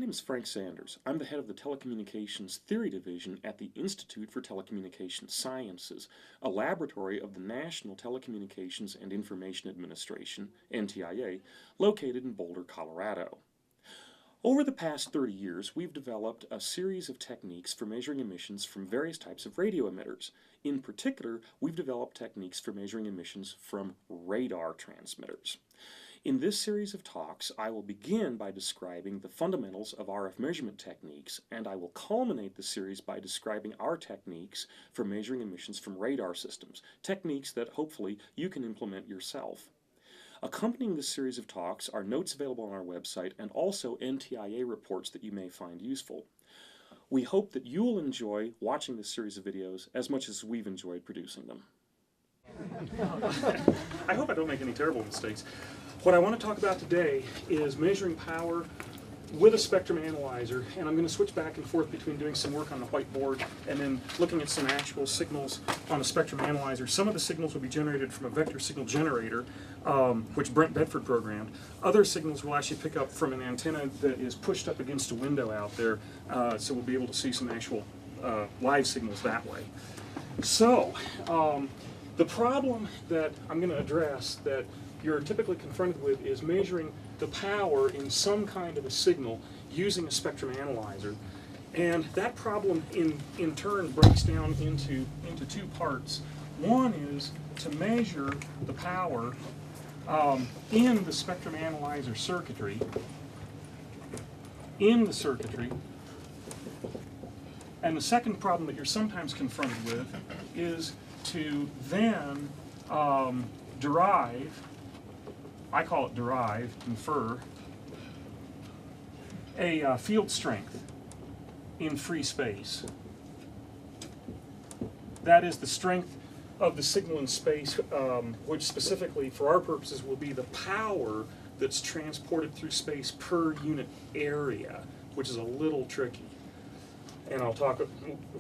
name is Frank Sanders. I'm the head of the Telecommunications Theory Division at the Institute for Telecommunication Sciences, a laboratory of the National Telecommunications and Information Administration, NTIA, located in Boulder, Colorado. Over the past 30 years, we've developed a series of techniques for measuring emissions from various types of radio emitters. In particular, we've developed techniques for measuring emissions from radar transmitters. In this series of talks, I will begin by describing the fundamentals of RF measurement techniques, and I will culminate the series by describing our techniques for measuring emissions from radar systems, techniques that hopefully you can implement yourself. Accompanying this series of talks are notes available on our website and also NTIA reports that you may find useful. We hope that you will enjoy watching this series of videos as much as we've enjoyed producing them. I hope I don't make any terrible mistakes. What I want to talk about today is measuring power with a spectrum analyzer, and I'm going to switch back and forth between doing some work on the whiteboard and then looking at some actual signals on a spectrum analyzer. Some of the signals will be generated from a vector signal generator, which Brent Bedford programmed. Other signals will actually pick up from an antenna that is pushed up against a window out there, so we'll be able to see some actual live signals that way. So, the problem that I'm going to address that you're typically confronted with is measuring the power in some kind of a signal using a spectrum analyzer. And that problem in turn breaks down into two parts. One is to measure the power in the spectrum analyzer circuitry, and the second problem that you're sometimes confronted with is to then derive, I call it derive, infer, a field strength in free space. That is the strength of the signal in space, which specifically for our purposes will be the power that's transported through space per unit area, which is a little tricky. And I'll talk,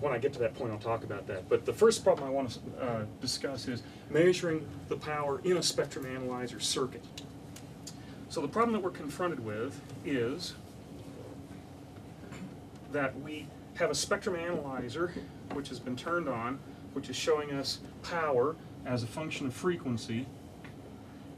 when I get to that point, I'll talk about that. But the first problem I want to discuss is measuring the power in a spectrum analyzer circuit. So the problem that we're confronted with is that we have a spectrum analyzer which has been turned on, which is showing us power as a function of frequency,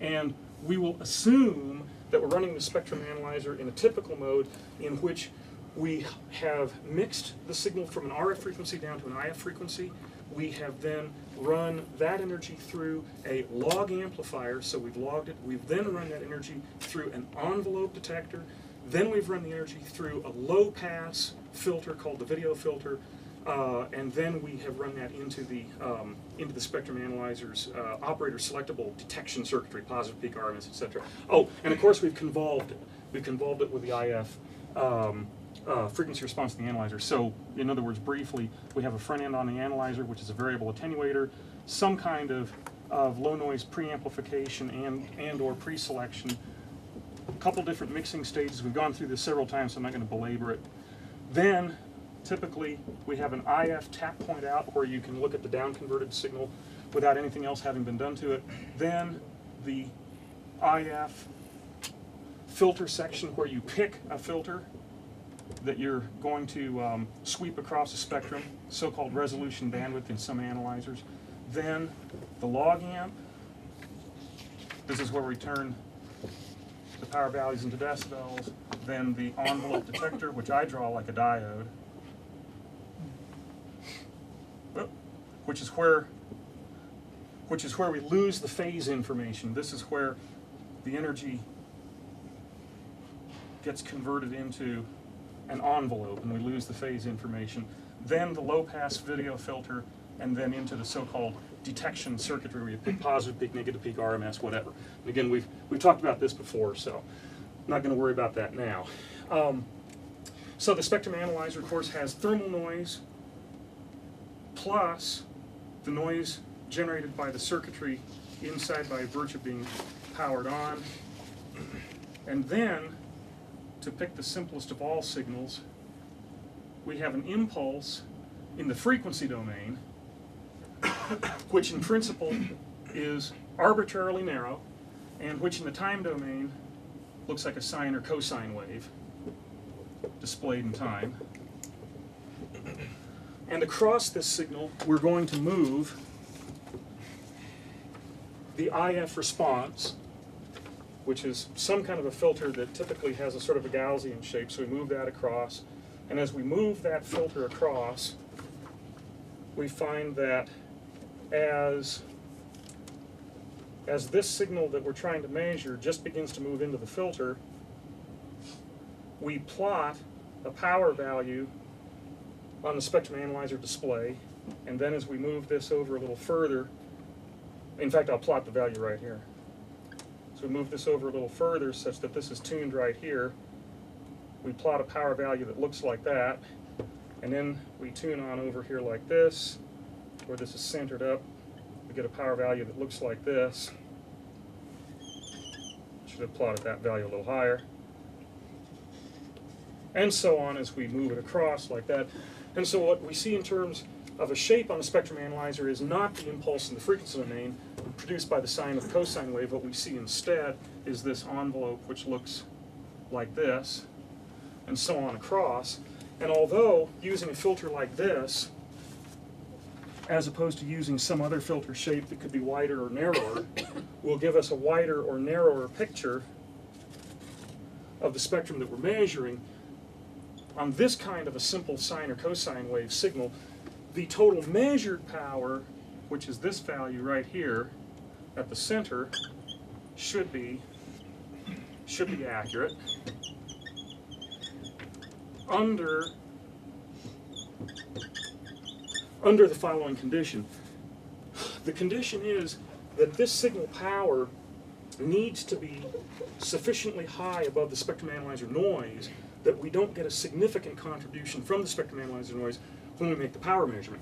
and we will assume that we're running the spectrum analyzer in a typical mode in which we have mixed the signal from an RF frequency down to an IF frequency. We have then run that energy through a log amplifier, so we've logged it. We've then run that energy through an envelope detector. Then we've run the energy through a low-pass filter called the video filter, and then we have run that into the spectrum analyzer's operator selectable detection circuitry, positive peak RMS, etc. Oh, and of course we've convolved it. We've convolved it with the IF frequency response to the analyzer. So, in other words, briefly, we have a front end on the analyzer, which is a variable attenuator, some kind of low noise preamplification and or pre-selection, a couple different mixing stages. We've gone through this several times, so I'm not going to belabor it. Then, typically, we have an IF tap point out where you can look at the down-converted signal without anything else having been done to it. Then, the IF filter section where you pick a filter that you're going to sweep across a spectrum, so-called resolution bandwidth in some analyzers. Then the log amp. This is where we turn the power values into decibels. Then the envelope detector, which I draw like a diode, which is where we lose the phase information. This is where the energy gets converted into an envelope and we lose the phase information. Then the low-pass video filter, and then into the so-called detection circuitry where you pick positive peak, negative peak, RMS, whatever. And again, we've talked about this before, so I'm not going to worry about that now. So the spectrum analyzer, of course, has thermal noise plus the noise generated by the circuitry inside by virtue of being powered on. And then, to pick the simplest of all signals, we have an impulse in the frequency domain, which in principle is arbitrarily narrow, and which in the time domain looks like a sine or cosine wave. displayed in time. And across this signal, we're going to move the IF response, which is some kind of a filter that typically has a sort of a Gaussian shape. So we move that across. And as we move that filter across, we find that as this signal that we're trying to measure just begins to move into the filter, we plot a power value on the spectrum analyzer display, and then as we move this over a little further, in fact, I'll plot the value right here. So we move this over a little further such that this is tuned right here. We plot a power value that looks like that, and then we tune on over here like this, where this is centered up. We get a power value that looks like this. Should have plotted that value a little higher. And so on as we move it across like that. And so what we see in terms of a shape on the spectrum analyzer is not the impulse in the frequency domain produced by the sine of the cosine wave. What we see instead is this envelope which looks like this, and so on across. And although using a filter like this, as opposed to using some other filter shape that could be wider or narrower, will give us a wider or narrower picture of the spectrum that we're measuring, on this kind of a simple sine or cosine wave signal, the total measured power, which is this value right here at the center, should be accurate under the following condition. The condition is that this signal power needs to be sufficiently high above the spectrum analyzer noise that we don't get a significant contribution from the spectrum analyzer noise when we make the power measurement.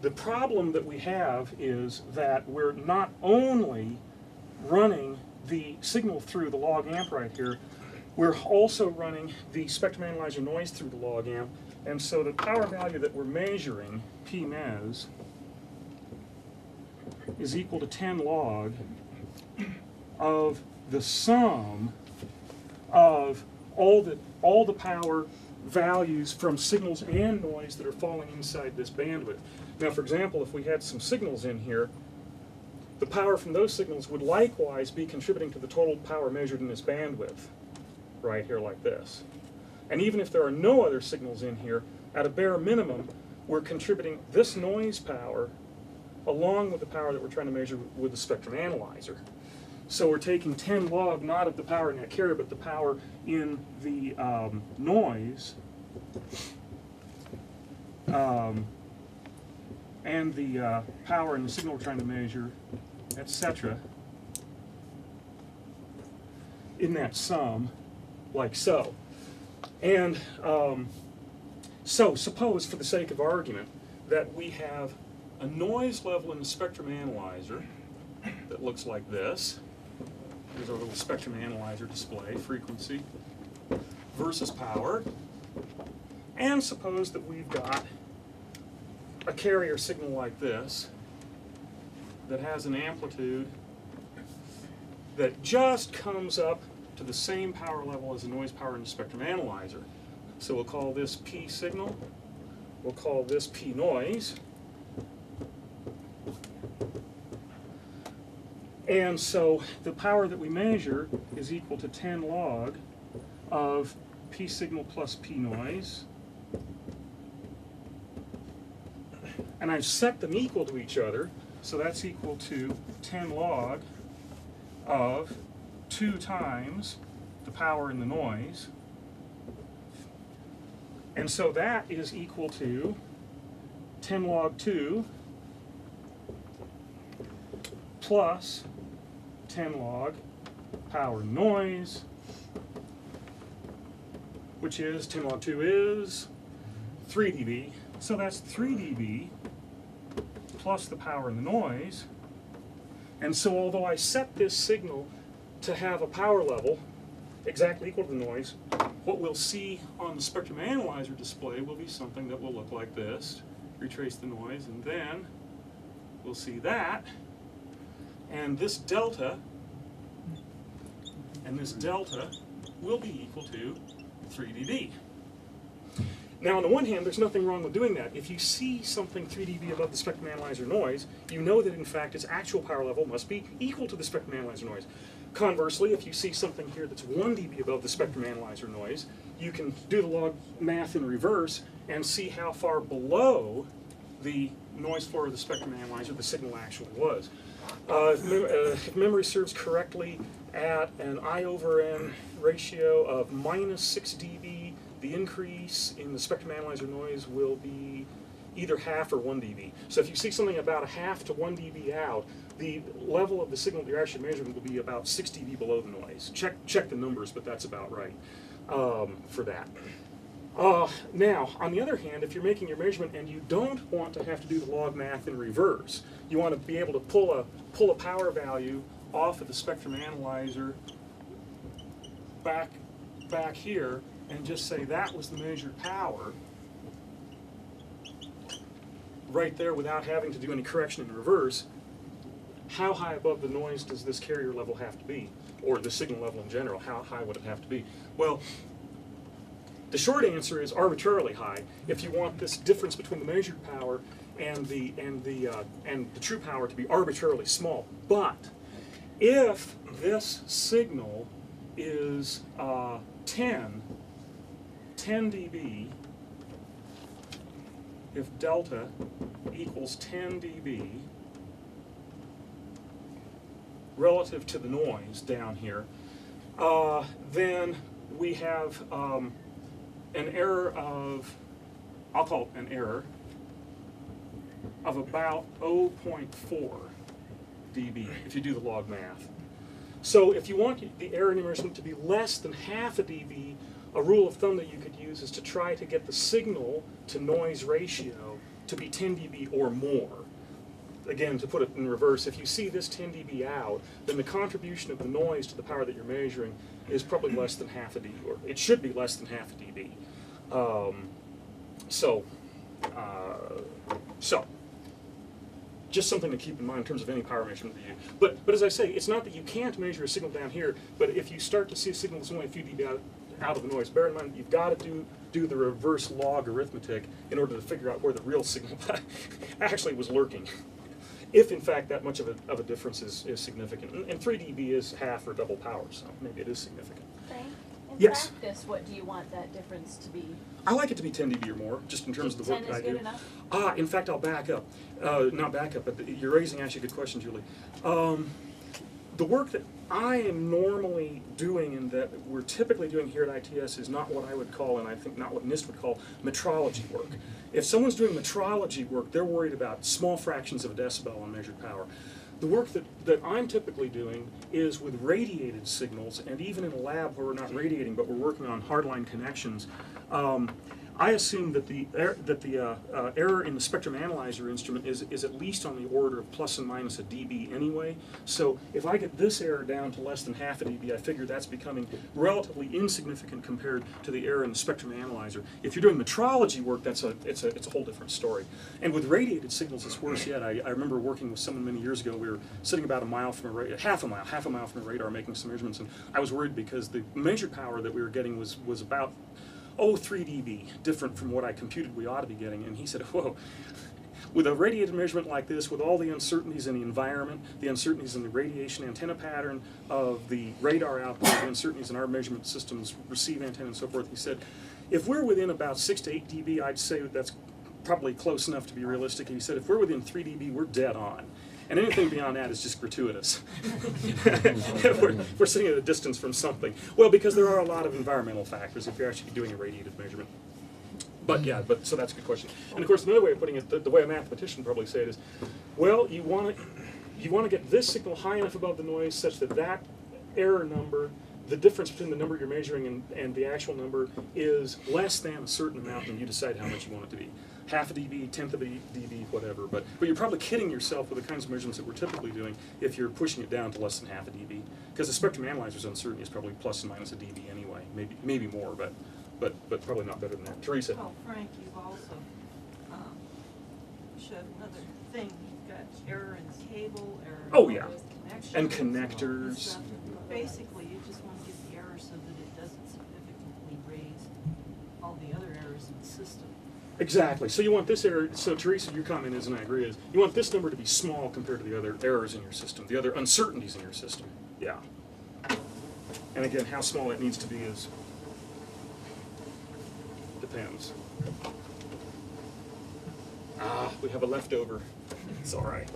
The problem that we have is that we're not only running the signal through the log amp right here, we're also running the spectrum analyzer noise through the log amp, and so the power value that we're measuring, P mes, is equal to 10 log of the sum of all the power values from signals and noise that are falling inside this bandwidth. Now, for example, if we had some signals in here, the power from those signals would likewise be contributing to the total power measured in this bandwidth, right here like this. And even if there are no other signals in here, at a bare minimum, we're contributing this noise power along with the power that we're trying to measure with the spectrum analyzer. So we're taking 10 log not of the power in that carrier, but the power in the noise, and the power in the signal we're trying to measure, etc., in that sum, like so. And so suppose, for the sake of argument, that we have a noise level in the spectrum analyzer that looks like this. Here's our little spectrum analyzer display, frequency versus power. And suppose that we've got a carrier signal like this that has an amplitude that just comes up to the same power level as the noise power in the spectrum analyzer. So we'll call this P signal, we'll call this P noise. And so the power that we measure is equal to 10 log of P signal plus P noise. And I've set them equal to each other, so that's equal to 10 log of 2 times the power in the noise. And so that is equal to 10 log 2 plus 10 log power noise, which is 10 log 2 is 3 dB. So that's 3 dB plus the power in the noise. And so although I set this signal to have a power level exactly equal to the noise, what we'll see on the spectrum analyzer display will be something that will look like this. Retrace the noise, and then we'll see that. And this delta will be equal to 3 dB. Now, on the one hand, there's nothing wrong with doing that. If you see something 3 dB above the spectrum analyzer noise, you know that, in fact, its actual power level must be equal to the spectrum analyzer noise. Conversely, if you see something here that's 1 dB above the spectrum analyzer noise, you can do the log math in reverse and see how far below the noise floor of the spectrum analyzer the signal actually was. If memory serves correctly, at an I/N ratio of -6 dB, the increase in the spectrum analyzer noise will be either half or 1 dB. So if you see something about a half to 1 dB out, the level of the signal that you're actually measuring will be about 6 dB below the noise. Check the numbers, but that's about right for that. Now, on the other hand, if you're making your measurement and you don't want to have to do the log math in reverse, you want to be able to pull a power value off of the spectrum analyzer back here and just say that was the measured power right there without having to do any correction in reverse. How high above the noise does this carrier level have to be? Or the signal level in general, how high would it have to be? Well, the short answer is arbitrarily high. If you want this difference between the measured power and the true power to be arbitrarily small. But if this signal is 10 dB, if delta equals 10 dB relative to the noise down here, then we have an error of, I'll call it an error, of about 0.4 dB if you do the log math. So if you want the error in your measurement to be less than half a dB, a rule of thumb that you could use is to try to get the signal to noise ratio to be 10 dB or more. Again, to put it in reverse, if you see this 10 dB out, then the contribution of the noise to the power that you're measuring is probably less than half a dB, or it should be less than half a dB. So, just something to keep in mind in terms of any power measurement that you do. But as I say, it's not that you can't measure a signal down here, but if you start to see a signal that's only a few dB out of the noise, bear in mind that you've got to do the reverse log arithmetic in order to figure out where the real signal actually was lurking. If in fact that much of a difference is significant. And 3 dB is half or double power, so maybe it is significant. Frank, in Yes. practice, what do you want that difference to be? I like it to be 10 dB or more, just in terms of the work that I do. 10 is good enough? In fact, I'll back up. Not back up, but you're raising actually a good question, Julie. The work that I am normally doing and that we're typically doing here at ITS is not what I would call, and I think not what NIST would call, metrology work. If someone's doing metrology work, they're worried about small fractions of a decibel on measured power. The work that I'm typically doing is with radiated signals, and even in a lab where we're not radiating, but we're working on hardline connections. I assume that the error in the spectrum analyzer instrument is at least on the order of plus and minus a dB anyway. So if I get this error down to less than half a dB, I figure that's becoming relatively insignificant compared to the error in the spectrum analyzer. If you're doing metrology work, it's a whole different story. And with radiated signals, it's worse yet. I remember working with someone many years ago. We were sitting about a mile from a half a mile from a radar, making some measurements, and I was worried because the measured power that we were getting was about 3 dB, different from what I computed we ought to be getting. And he said, whoa, with a radiated measurement like this, with all the uncertainties in the environment, the uncertainties in the radiation antenna pattern of the radar output, the uncertainties in our measurement systems, receive antenna and so forth, he said, if we're within about 6 to 8 dB, I'd say that's probably close enough to be realistic. And he said, if we're within 3 dB, we're dead on. And anything beyond that is just gratuitous. we're sitting at a distance from something. Well, because there are a lot of environmental factors if you're actually doing a radiated measurement. But yeah, so that's a good question. And of course, another way of putting it, the way a mathematician probably say it is, well, you want to get this signal high enough above the noise such that that error number, the difference between the number you're measuring and the actual number, is less than a certain amount, and you decide how much you want it to be. Half a dB, tenth of a dB, whatever. But you're probably kidding yourself with the kinds of measurements that we're typically doing if you're pushing it down to less than half a dB. Because the spectrum analyzer's uncertainty is probably plus and minus a dB anyway. Maybe more, but probably not better than that. Teresa. Oh, Frank, you've also showed another thing. You've got error in cable, error in connections. And connectors. Basically, you just want to get the error so that it doesn't significantly raise errors in the system. Exactly. So you want this error, so Teresa, your comment is, and I agree, is you want this number to be small compared to the other errors in your system, the other uncertainties in your system. Yeah. And again, how small it needs to be is, depends. We have a leftover. It's all right.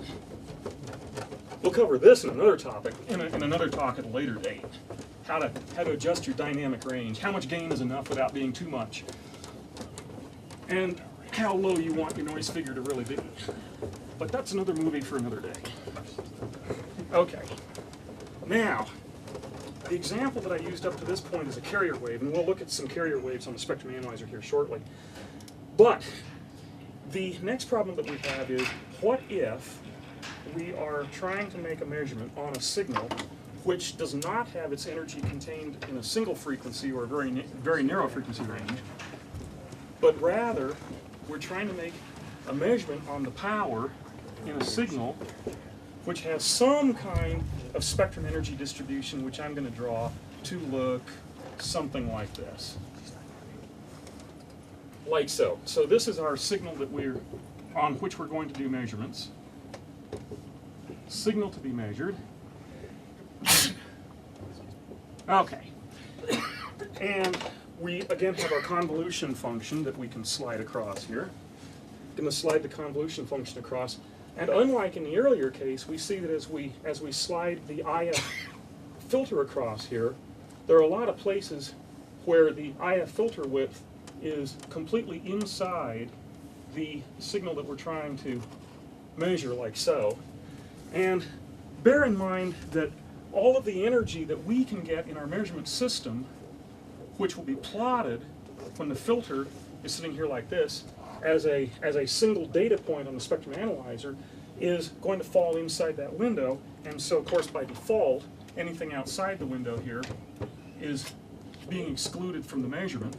We'll cover this in another topic, in another talk at a later date. How to adjust your dynamic range. How much gain is enough without being too much. And how low you want your noise figure to really be. But that's another movie for another day. Okay. Now, the example that I used up to this point is a carrier wave, and we'll look at some carrier waves on the spectrum analyzer here shortly. But the next problem that we have is, what if we are trying to make a measurement on a signal which does not have its energy contained in a single frequency or a very narrow frequency range, but rather we're trying to make a measurement on the power in a signal which has some kind of spectrum energy distribution, which I'm going to draw to look something like this. Like so. So this is our signal that on which we're going to do measurements. Signal to be measured. Okay. And we again have our convolution function that we can slide across here. Going to slide the convolution function across. And unlike in the earlier case, we see that as we slide the IF filter across here, there are a lot of places where the IF filter width is completely inside the signal that we're trying to measure, like so. And bear in mind that all of the energy that we can get in our measurement system, which will be plotted when the filter is sitting here like this, as a single data point on the spectrum analyzer, is going to fall inside that window. And so, of course, by default, anything outside the window here is being excluded from the measurement.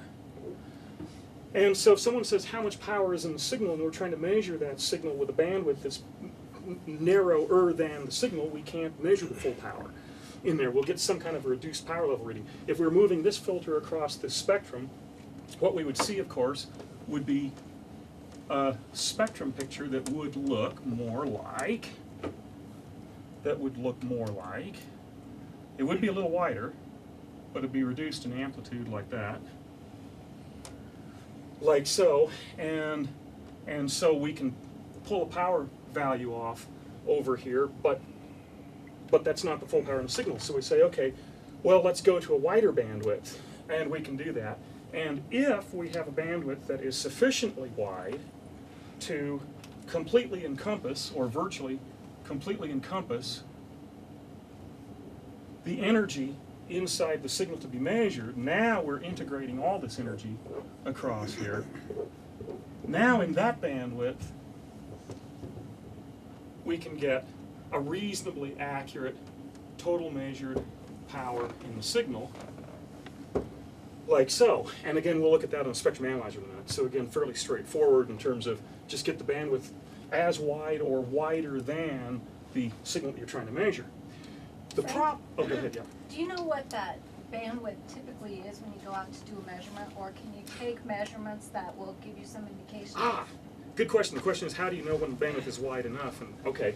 And so if someone says how much power is in the signal, and we're trying to measure that signal with a bandwidth that's narrower than the signal, we can't measure the full power in there. We'll get some kind of a reduced power level reading. If we're moving this filter across this spectrum, what we would see, of course, would be a spectrum picture that would look more like, it would be a little wider, but it'd be reduced in amplitude like that. Like so, and so we can pull a power value off over here, but that's not the full power in the signal. So we say, okay, well, let's go to a wider bandwidth, and we can do that. And if we have a bandwidth that is sufficiently wide to completely encompass, or virtually completely encompass, the energy inside the signal to be measured, now we're integrating all this energy across here. Now in that bandwidth, we can get a reasonably accurate total measured power in the signal, like so. And again, we'll look at that on a spectrum analyzer in a minute. So again, fairly straightforward in terms of just get the bandwidth as wide or wider than the signal that you're trying to measure. Oh, go ahead, yeah. Do you know what that bandwidth typically is when you go out to do a measurement, or can you take measurements that will give you some indication? Good question. The question is, how do you know when the bandwidth is wide enough? And okay,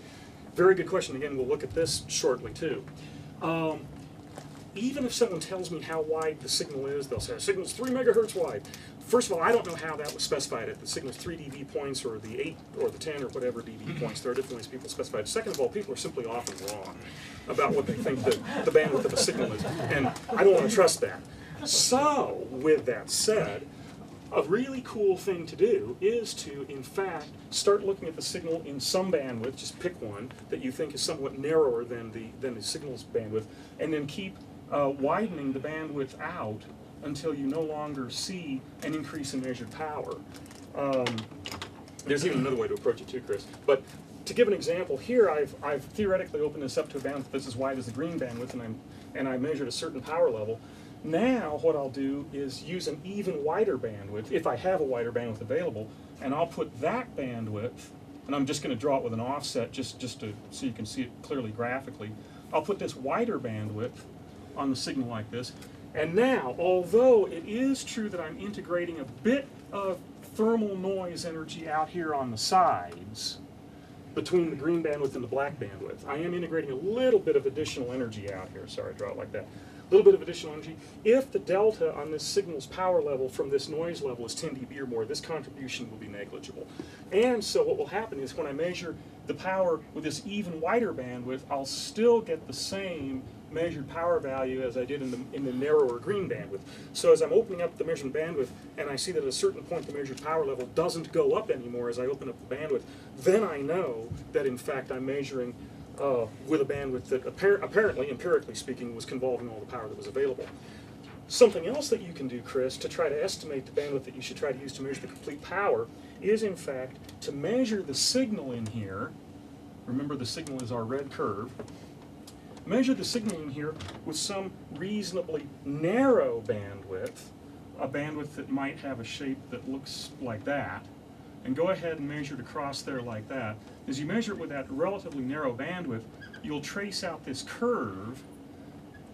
very good question. Again, we'll look at this shortly too. Even if someone tells me how wide the signal is, they'll say the signal's 3 megahertz wide. First of all, I don't know how that was specified. If the signal's 3 dB points, or the 8 or the 10 or whatever dB points, there are different ways people specify it. Second of all, people are simply often wrong about what they think the bandwidth of a signal is, and I don't want to trust that. So, with that said, a really cool thing to do is to, in fact, start looking at the signal in some bandwidth, just pick one that you think is somewhat narrower than the signal's bandwidth, and then keep widening the bandwidth out until you no longer see an increase in measured power. There's even another way to approach it too, Chris. But to give an example, here I've theoretically opened this up to a bandwidth that's as wide as the green bandwidth, and I measured a certain power level. Now what I'll do is use an even wider bandwidth, if I have a wider bandwidth available, and I'll put that bandwidth, and I'm just going to draw it with an offset just to so you can see it clearly graphically. I'll put this wider bandwidth on the signal like this. And now, although it is true that I'm integrating a bit thermal noise energy out here on the sides between the green bandwidth and the black bandwidth. I am integrating a little bit of additional energy out here. Sorry, I draw it like that. A little bit of additional energy. If the delta on this signal's power level from this noise level is 10 dB or more, this contribution will be negligible. And so what will happen is when I measure the power with this even wider bandwidth, I'll still get the same measured power value as I did in the narrower green bandwidth. So as I'm opening up the measurement bandwidth and I see that at a certain point the measured power level doesn't go up anymore as I open up the bandwidth, then I know that in fact I'm measuring with a bandwidth that apparently, empirically speaking, was convolving all the power that was available. Something else that you can do, Chris, to try to estimate the bandwidth that you should try to use to measure the complete power is in fact to measure the signal in here. Remember, the signal is our red curve. Measure the signal in here with some reasonably narrow bandwidth, a bandwidth that might have a shape that looks like that, and go ahead and measure it across there like that. As you measure it with that relatively narrow bandwidth, you'll trace out this curve.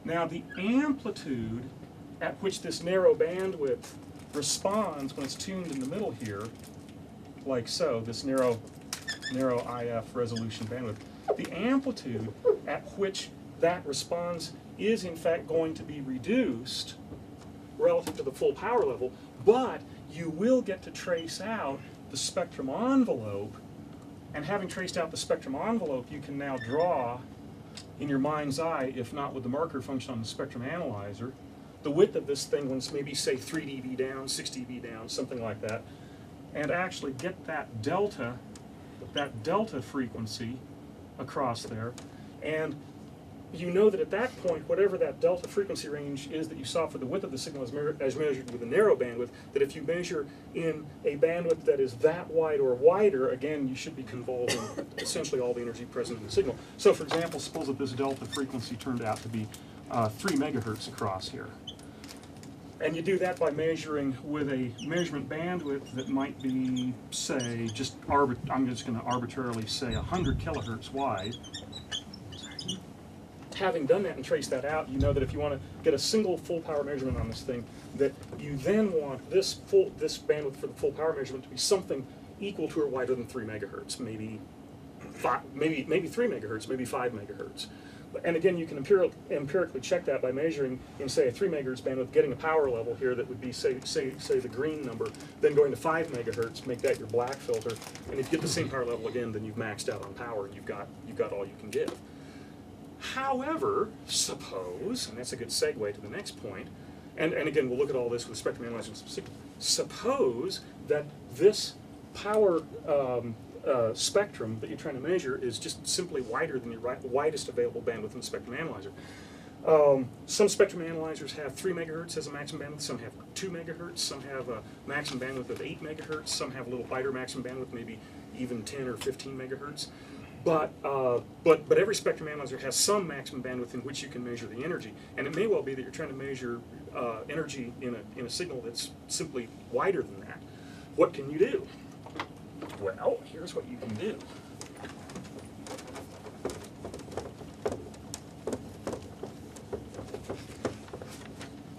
Now the amplitude at which this narrow bandwidth responds when it's tuned in the middle here, like so, this narrow IF resolution bandwidth, the amplitude at which that responds is in fact going to be reduced relative to the full power level, but you will get to trace out the spectrum envelope, and having traced out the spectrum envelope, you can now draw in your mind's eye, if not with the marker function on the spectrum analyzer, the width of this thing when it's maybe say 3 dB down, 6 dB down, something like that, and actually get that delta frequency across there. And you know that at that point, whatever that delta frequency range is that you saw for the width of the signal as measured with a narrow bandwidth, that if you measure in a bandwidth that is that wide or wider, again, you should be convolving essentially all the energy present in the signal. So for example, suppose that this delta frequency turned out to be 3 megahertz across here. And you do that by measuring with a measurement bandwidth that might be, say, I'm just going to arbitrarily say 100 kilohertz wide. Having done that and traced that out, you know that if you want to get a single full power measurement on this thing, that you then want this bandwidth for the full power measurement to be something equal to or wider than 3 megahertz, maybe 3 megahertz, maybe 5 megahertz. And again, you can empirically check that by measuring in, say, a 3 megahertz bandwidth, getting a power level here that would be, say the green number, then going to 5 megahertz, make that your black filter, and if you get the same power level again, then you've maxed out on power, and you've got all you can give. However, suppose, and that's a good segue to the next point, and again, we'll look at all this with spectrum analyzer in specific. Suppose that this power spectrum that you're trying to measure is just simply wider than your widest available bandwidth in the spectrum analyzer. Some spectrum analyzers have 3 megahertz as a maximum bandwidth, some have 2 megahertz, some have a maximum bandwidth of 8 megahertz, some have a little wider maximum bandwidth, maybe even 10 or 15 megahertz. But every spectrum analyzer has some maximum bandwidth in which you can measure the energy, and it may well be that you're trying to measure energy in a signal that's simply wider than that. What can you do? Well, here's what you can do.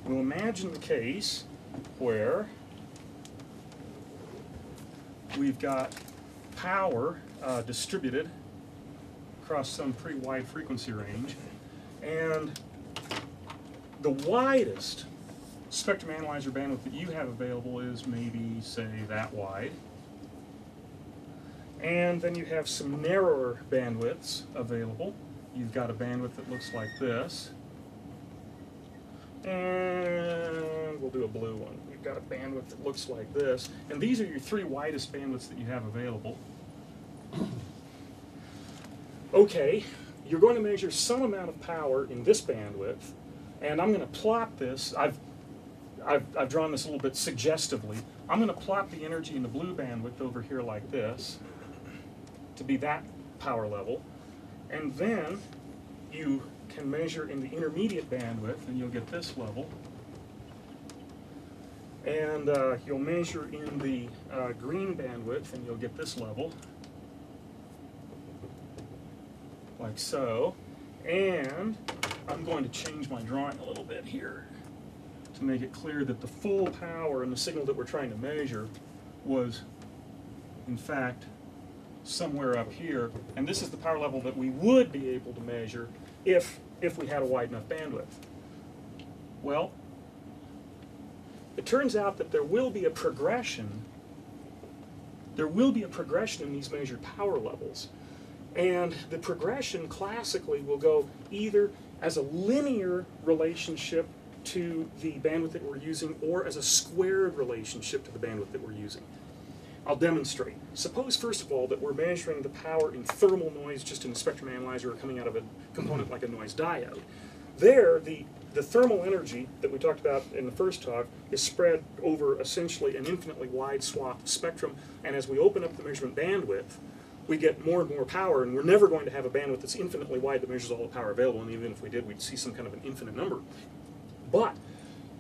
We'll imagine the case where we've got power distributed across some pretty wide frequency range, and the widest spectrum analyzer bandwidth that you have available is maybe, say, that wide. And then you have some narrower bandwidths available. You've got a bandwidth that looks like this. And we'll do a blue one. We've got a bandwidth that looks like this. And these are your 3 widest bandwidths that you have available. Okay, you're going to measure some amount of power in this bandwidth, and I'm going to plot this. I've drawn this a little bit suggestively. I'm going to plot the energy in the blue bandwidth over here like this to be that power level, and then you can measure in the intermediate bandwidth, and you'll get this level. And you'll measure in the green bandwidth, and you'll get this level, like so. And I'm going to change my drawing a little bit here. to make it clear that the full power in the signal that we're trying to measure was, in fact, somewhere up here. And this is the power level that we would be able to measure if we had a wide enough bandwidth. Well, it turns out that there will be a progression. There will be a progression in these measured power levels. And the progression classically will go either as a linear relationship to the bandwidth that we're using or as a squared relationship to the bandwidth that we're using. I'll demonstrate. Suppose, first of all, that we're measuring the power in thermal noise just in a spectrum analyzer or coming out of a component like a noise diode. There, the thermal energy that we talked about in the first talk is spread over essentially an infinitely wide swath of spectrum, and as we open up the measurement bandwidth, we get more and more power, and we're never going to have a bandwidth that's infinitely wide that measures all the power available, and even if we did, we'd see some kind of an infinite number. But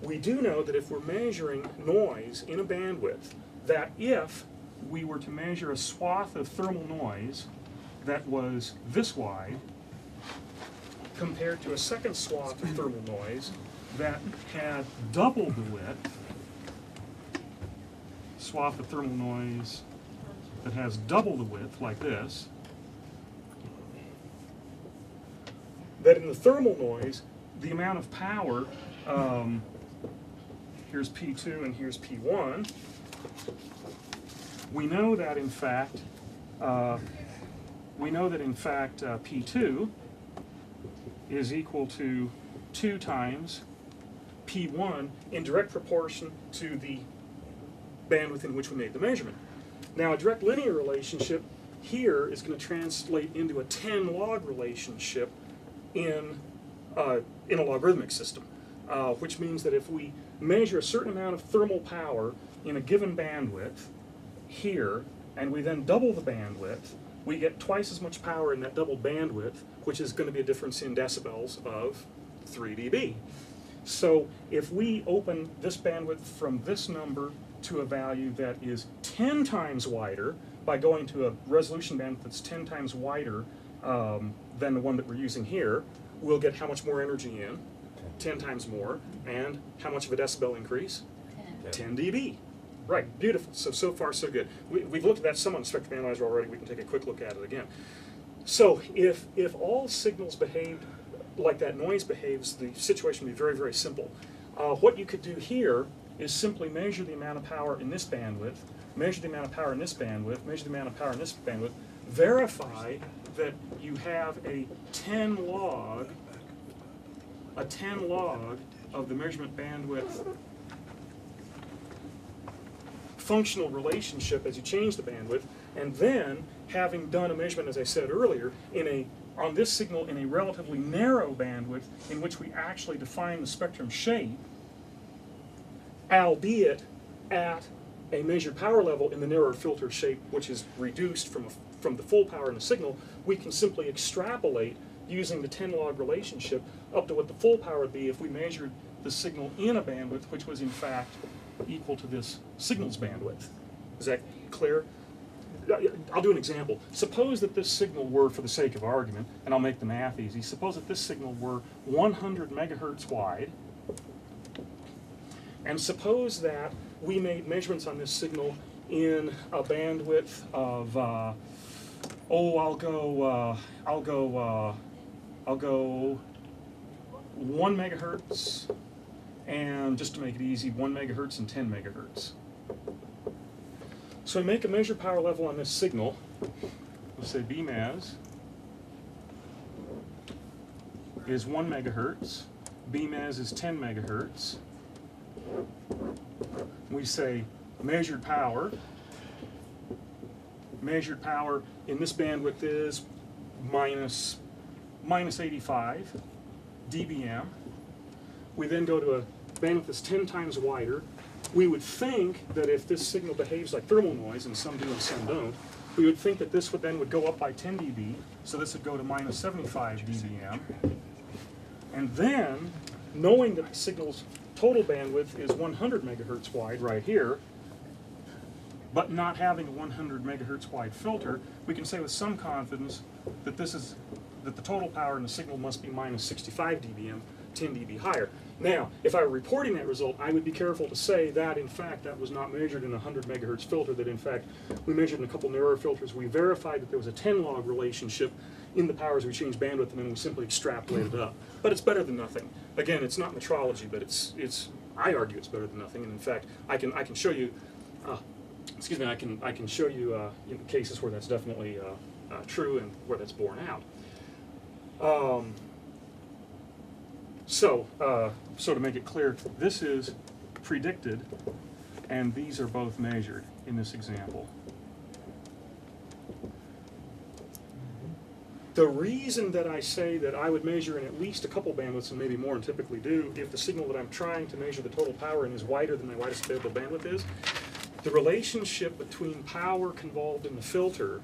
we do know that if we're measuring noise in a bandwidth, that if we were to measure a swath of thermal noise that was this wide, compared to a second swath of thermal noise that had double the width, swath of thermal noise that has double the width, like this, that in the thermal noise, the amount of power, here's P2 and here's P1, we know that in fact, P2 is equal to 2 times P1 in direct proportion to the bandwidth in which we made the measurement. Now, a direct linear relationship here is going to translate into a 10 log relationship in a logarithmic system, which means that if we measure a certain amount of thermal power in a given bandwidth here, and we then double the bandwidth, we get twice as much power in that double bandwidth, which is going to be a difference in decibels of 3 dB. So if we open this bandwidth from this number to a value that is 10 times wider by going to a resolution bandwidth that's 10 times wider than the one that we're using here, we'll get how much more energy in? 10 times more. And how much of a decibel increase? 10 dB. Right, beautiful. So far so good. We've looked at that some on the spectrum analyzer already. We can take a quick look at it again. So if all signals behaved like that noise behaves, the situation would be very, very simple. What you could do here is simply measure the amount of power in this bandwidth, measure the amount of power in this bandwidth, measure the amount of power in this bandwidth, verify that you have a 10 log of the measurement bandwidth functional relationship as you change the bandwidth, and then having done a measurement, as I said earlier, on this signal in a relatively narrow bandwidth in which we actually define the spectrum shape, albeit at a measured power level in the narrower filter shape, which is reduced from the full power in the signal, we can simply extrapolate using the 10 log relationship up to what the full power would be if we measured the signal in a bandwidth which was in fact equal to this signal's bandwidth. Is that clear? I'll do an example. Suppose that this signal were, for the sake of argument, and I'll make the math easy, suppose that this signal were 100 megahertz wide, and suppose that we made measurements on this signal in a bandwidth of, I'll go 1 megahertz, and just to make it easy, 1 megahertz and 10 megahertz. So I make a measured power level on this signal. Let's say BMAS is 1 megahertz, BMAS is 10 megahertz. We say measured power in this bandwidth is minus 85 dBm. We then go to a bandwidth that's 10 times wider. We would think that if this signal behaves like thermal noise, and some do and some don't, we would think that this would then go up by 10 dB, so this would go to minus 75 dBm. And then, knowing that the signal's total bandwidth is 100 megahertz wide right here, but not having a 100 megahertz wide filter, we can say with some confidence that the total power in the signal must be minus 65 dBm, 10 dB higher. Now, if I were reporting that result, I would be careful to say that, in fact, that was not measured in a 100 megahertz filter, that, in fact, we measured in a couple narrower filters. We verified that there was a 10-log relationship in the powers we changed bandwidth, and then we simply extrapolated it up. But it's better than nothing. Again, it's not metrology, but I argue it's better than nothing. And in fact, I can show you, excuse me, I can show you cases where that's definitely true and where that's borne out. So to make it clear, this is predicted, and these are both measured in this example. The reason that I say that I would measure in at least a couple bandwidths, and maybe more and typically do, if the signal that I'm trying to measure the total power in is wider than my widest available bandwidth is, the relationship between power convolved in the filter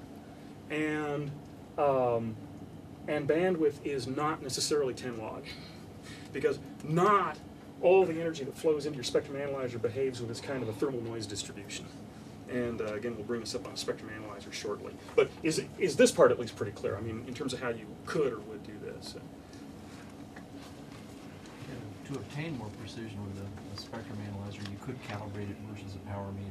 and bandwidth is not necessarily 10 log. Because not all the energy that flows into your spectrum analyzer behaves with this kind of a thermal noise distribution. And again, we'll bring this up on a spectrum analyzer shortly. But is this part at least pretty clear? I mean, in terms of how you could or would do this. To obtain more precision with a spectrum analyzer, you could calibrate it versus a power meter.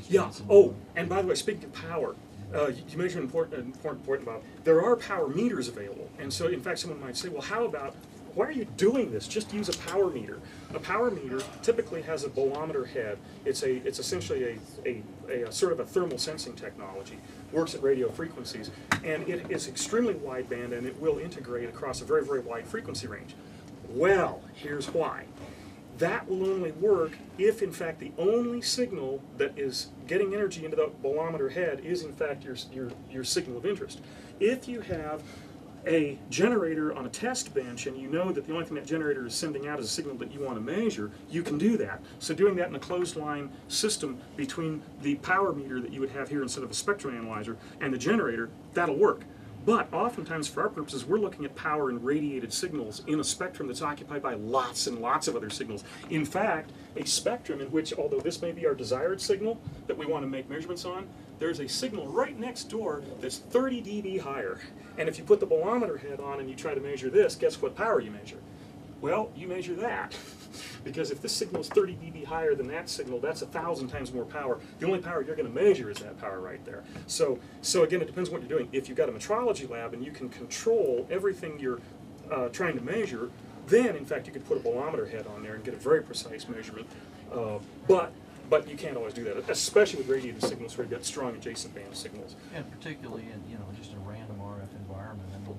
Yeah. Oh, and by the way, speaking of power, you mentioned an important point about there are power meters available. And so, in fact, someone might say, well, how about, why are you doing this? Just use a power meter. A power meter typically has a bolometer head. It's essentially a sort of a thermal sensing technology. Works at radio frequencies, and it is extremely wideband, and it will integrate across a very, very wide frequency range. Well, here's why. That will only work if, in fact, the only signal that is getting energy into the bolometer head is, in fact, your signal of interest. If you have a generator on a test bench and you know that the only thing that generator is sending out is a signal that you want to measure, you can do that. So doing that in a closed line system between the power meter that you would have here instead of a spectrum analyzer and the generator, that'll work. But oftentimes, for our purposes, we're looking at power and radiated signals in a spectrum that's occupied by lots and lots of other signals. In fact, a spectrum in which, although this may be our desired signal that we want to make measurements on, there's a signal right next door that's 30 dB higher. And if you put the bolometer head on and you try to measure this, guess what power you measure? Well, you measure that. Because if this signal is 30 dB higher than that signal, that's 1,000 times more power. The only power you're going to measure is that power right there. So again, it depends on what you're doing. If you've got a metrology lab and you can control everything you're trying to measure, then in fact you could put a bolometer head on there and get a very precise measurement. But you can't always do that, especially with radiated signals where you've got strong adjacent band signals. And particularly in just a random RF environment. I mean,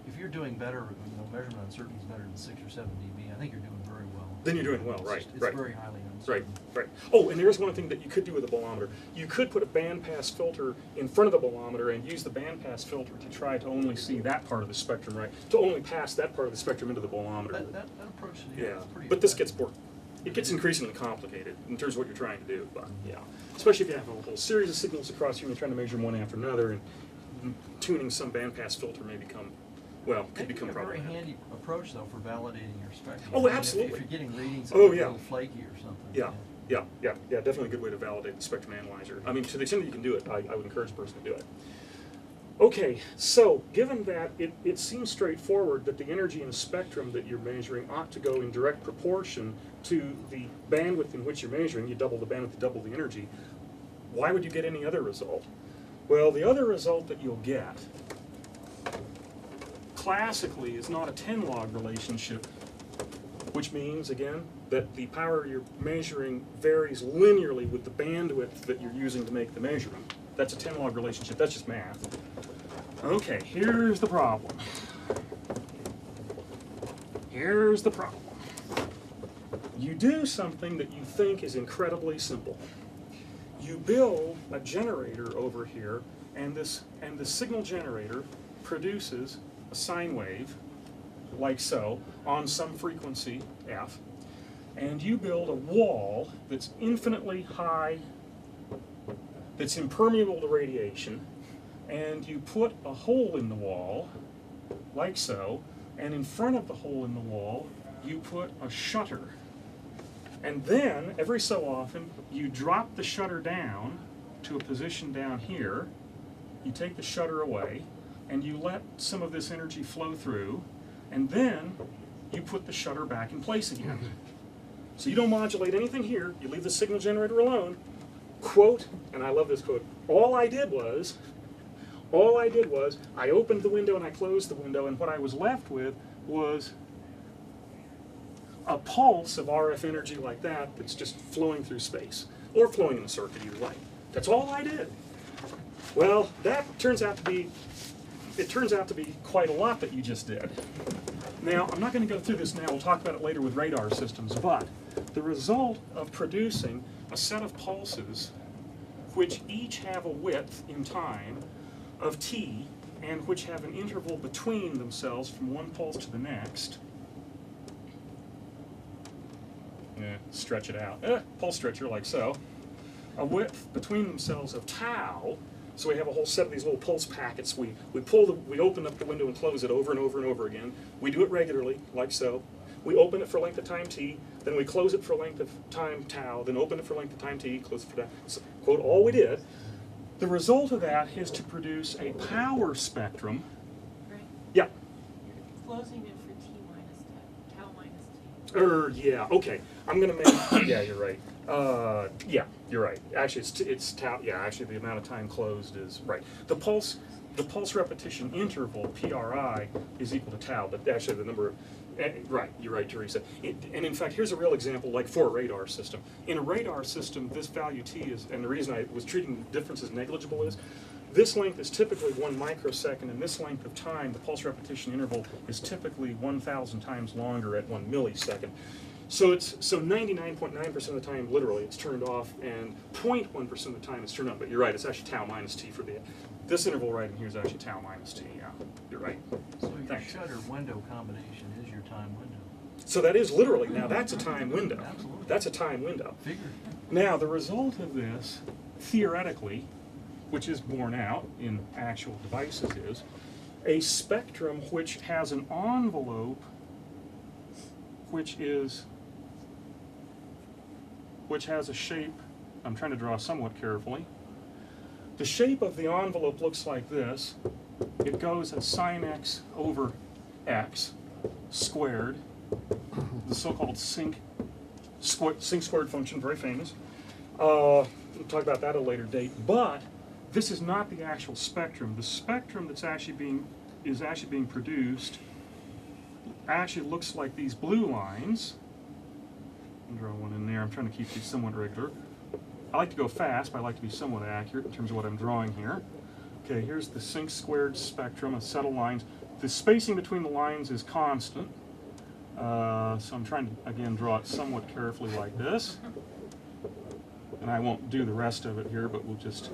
if you're doing better, measurement uncertainty is better than 6 or 7 dB, I think you're doing very well. Then you're doing well, right? It's right. very highly uncertain. Right. Oh, and there's one thing that you could do with a bolometer. You could put a bandpass filter in front of the bolometer and use the bandpass filter to try to only see that part of the spectrum, right? To only pass that part of the spectrum into the bolometer. That approach is Yeah, pretty but this effective. gets more, it gets increasingly complicated in terms of what you're trying to do, but yeah. Especially if you have a whole series of signals across you and you're trying to measure them one after another, and tuning some bandpass filter may become, well, could become a very problematic. handy approach, though, for validating your spectrum. Oh, I mean, absolutely. If you're getting readings that Oh, are a yeah. little flaky or something. Yeah, definitely a good way to validate the spectrum analyzer. I mean, to the extent that you can do it, I would encourage a person to do it. Okay, so given that, it seems straightforward that the energy in a spectrum that you're measuring ought to go in direct proportion to the bandwidth in which you're measuring. You double the bandwidth, you double the energy. Why would you get any other result? Well, the other result that you'll get classically is not a 10-log relationship, which means, again, that the power you're measuring varies linearly with the bandwidth that you're using to make the measurement. That's a 10-log relationship. That's just math. Okay, here's the problem. Here's the problem. You do something that you think is incredibly simple. You build a generator over here, and this signal generator produces a sine wave, like so, on some frequency, f, and you build a wall that's infinitely high, that's impermeable to radiation, and you put a hole in the wall, like so, and in front of the hole in the wall, you put a shutter. And then, every so often, you drop the shutter down to a position down here, you take the shutter away, and you let some of this energy flow through, and then you put the shutter back in place again. So you don't modulate anything here, you leave the signal generator alone. Quote, and I love this quote, all I did was, I opened the window and I closed the window, and what I was left with was a pulse of RF energy like that that's just flowing through space, or flowing in the circuit, either way. That's all I did. Well, that turns out to be, it turns out to be quite a lot that you just did. Now, I'm not going to go through this now, we'll talk about it later with radar systems, but the result of producing a set of pulses which each have a width in time of t, and which have an interval between themselves from one pulse to the next. Stretch it out. Pulse stretcher, like so. A width between themselves of tau. So we have a whole set of these little pulse packets. We open up the window and close it over and over and over again. We do it regularly, like so. We open it for length of time t, then we close it for length of time tau, then open it for length of time t, close it for that. So, quote, all we did. The result of that is to produce a power spectrum. Right. Yeah. Closing it for t minus tau minus t. Yeah, okay. I'm gonna make, yeah, you're right. Yeah, you're right. Actually, it's tau, yeah, actually the amount of time closed is, right. The pulse repetition interval, PRI, is equal to tau, but actually the number of, right, you're right, Teresa. And in fact, here's a real example, like for a radar system. In a radar system, this value t is, and the reason I was treating the difference as negligible is, this length is typically 1 microsecond, and this length of time, the pulse repetition interval, is typically 1,000 times longer at 1 millisecond. So it's 99.9% of the time, literally, it's turned off, and 0.1% of the time it's turned on. But you're right, it's actually tau minus t for this interval right in here is actually tau minus t. Yeah, you're right. So your Thanks. shutter window combination is your time window. So that is literally, now that's a time window. Absolutely. That's a time window. Figured. Now the result of this, theoretically, which is borne out in actual devices, is a spectrum which has an envelope which has a shape, I'm trying to draw somewhat carefully. The shape of the envelope looks like this. It goes as sine x over x squared, the so-called sinc squared function, very famous. We'll talk about that at a later date, but this is not the actual spectrum. The spectrum that's actually being produced actually looks like these blue lines. I'll draw one in there. I'm trying to keep these somewhat regular. I like to go fast, but I like to be somewhat accurate in terms of what I'm drawing here. Okay, here's the sinc squared spectrum, a set of lines. The spacing between the lines is constant. So I'm trying to, again, draw it somewhat carefully like this. And I won't do the rest of it here, but we'll just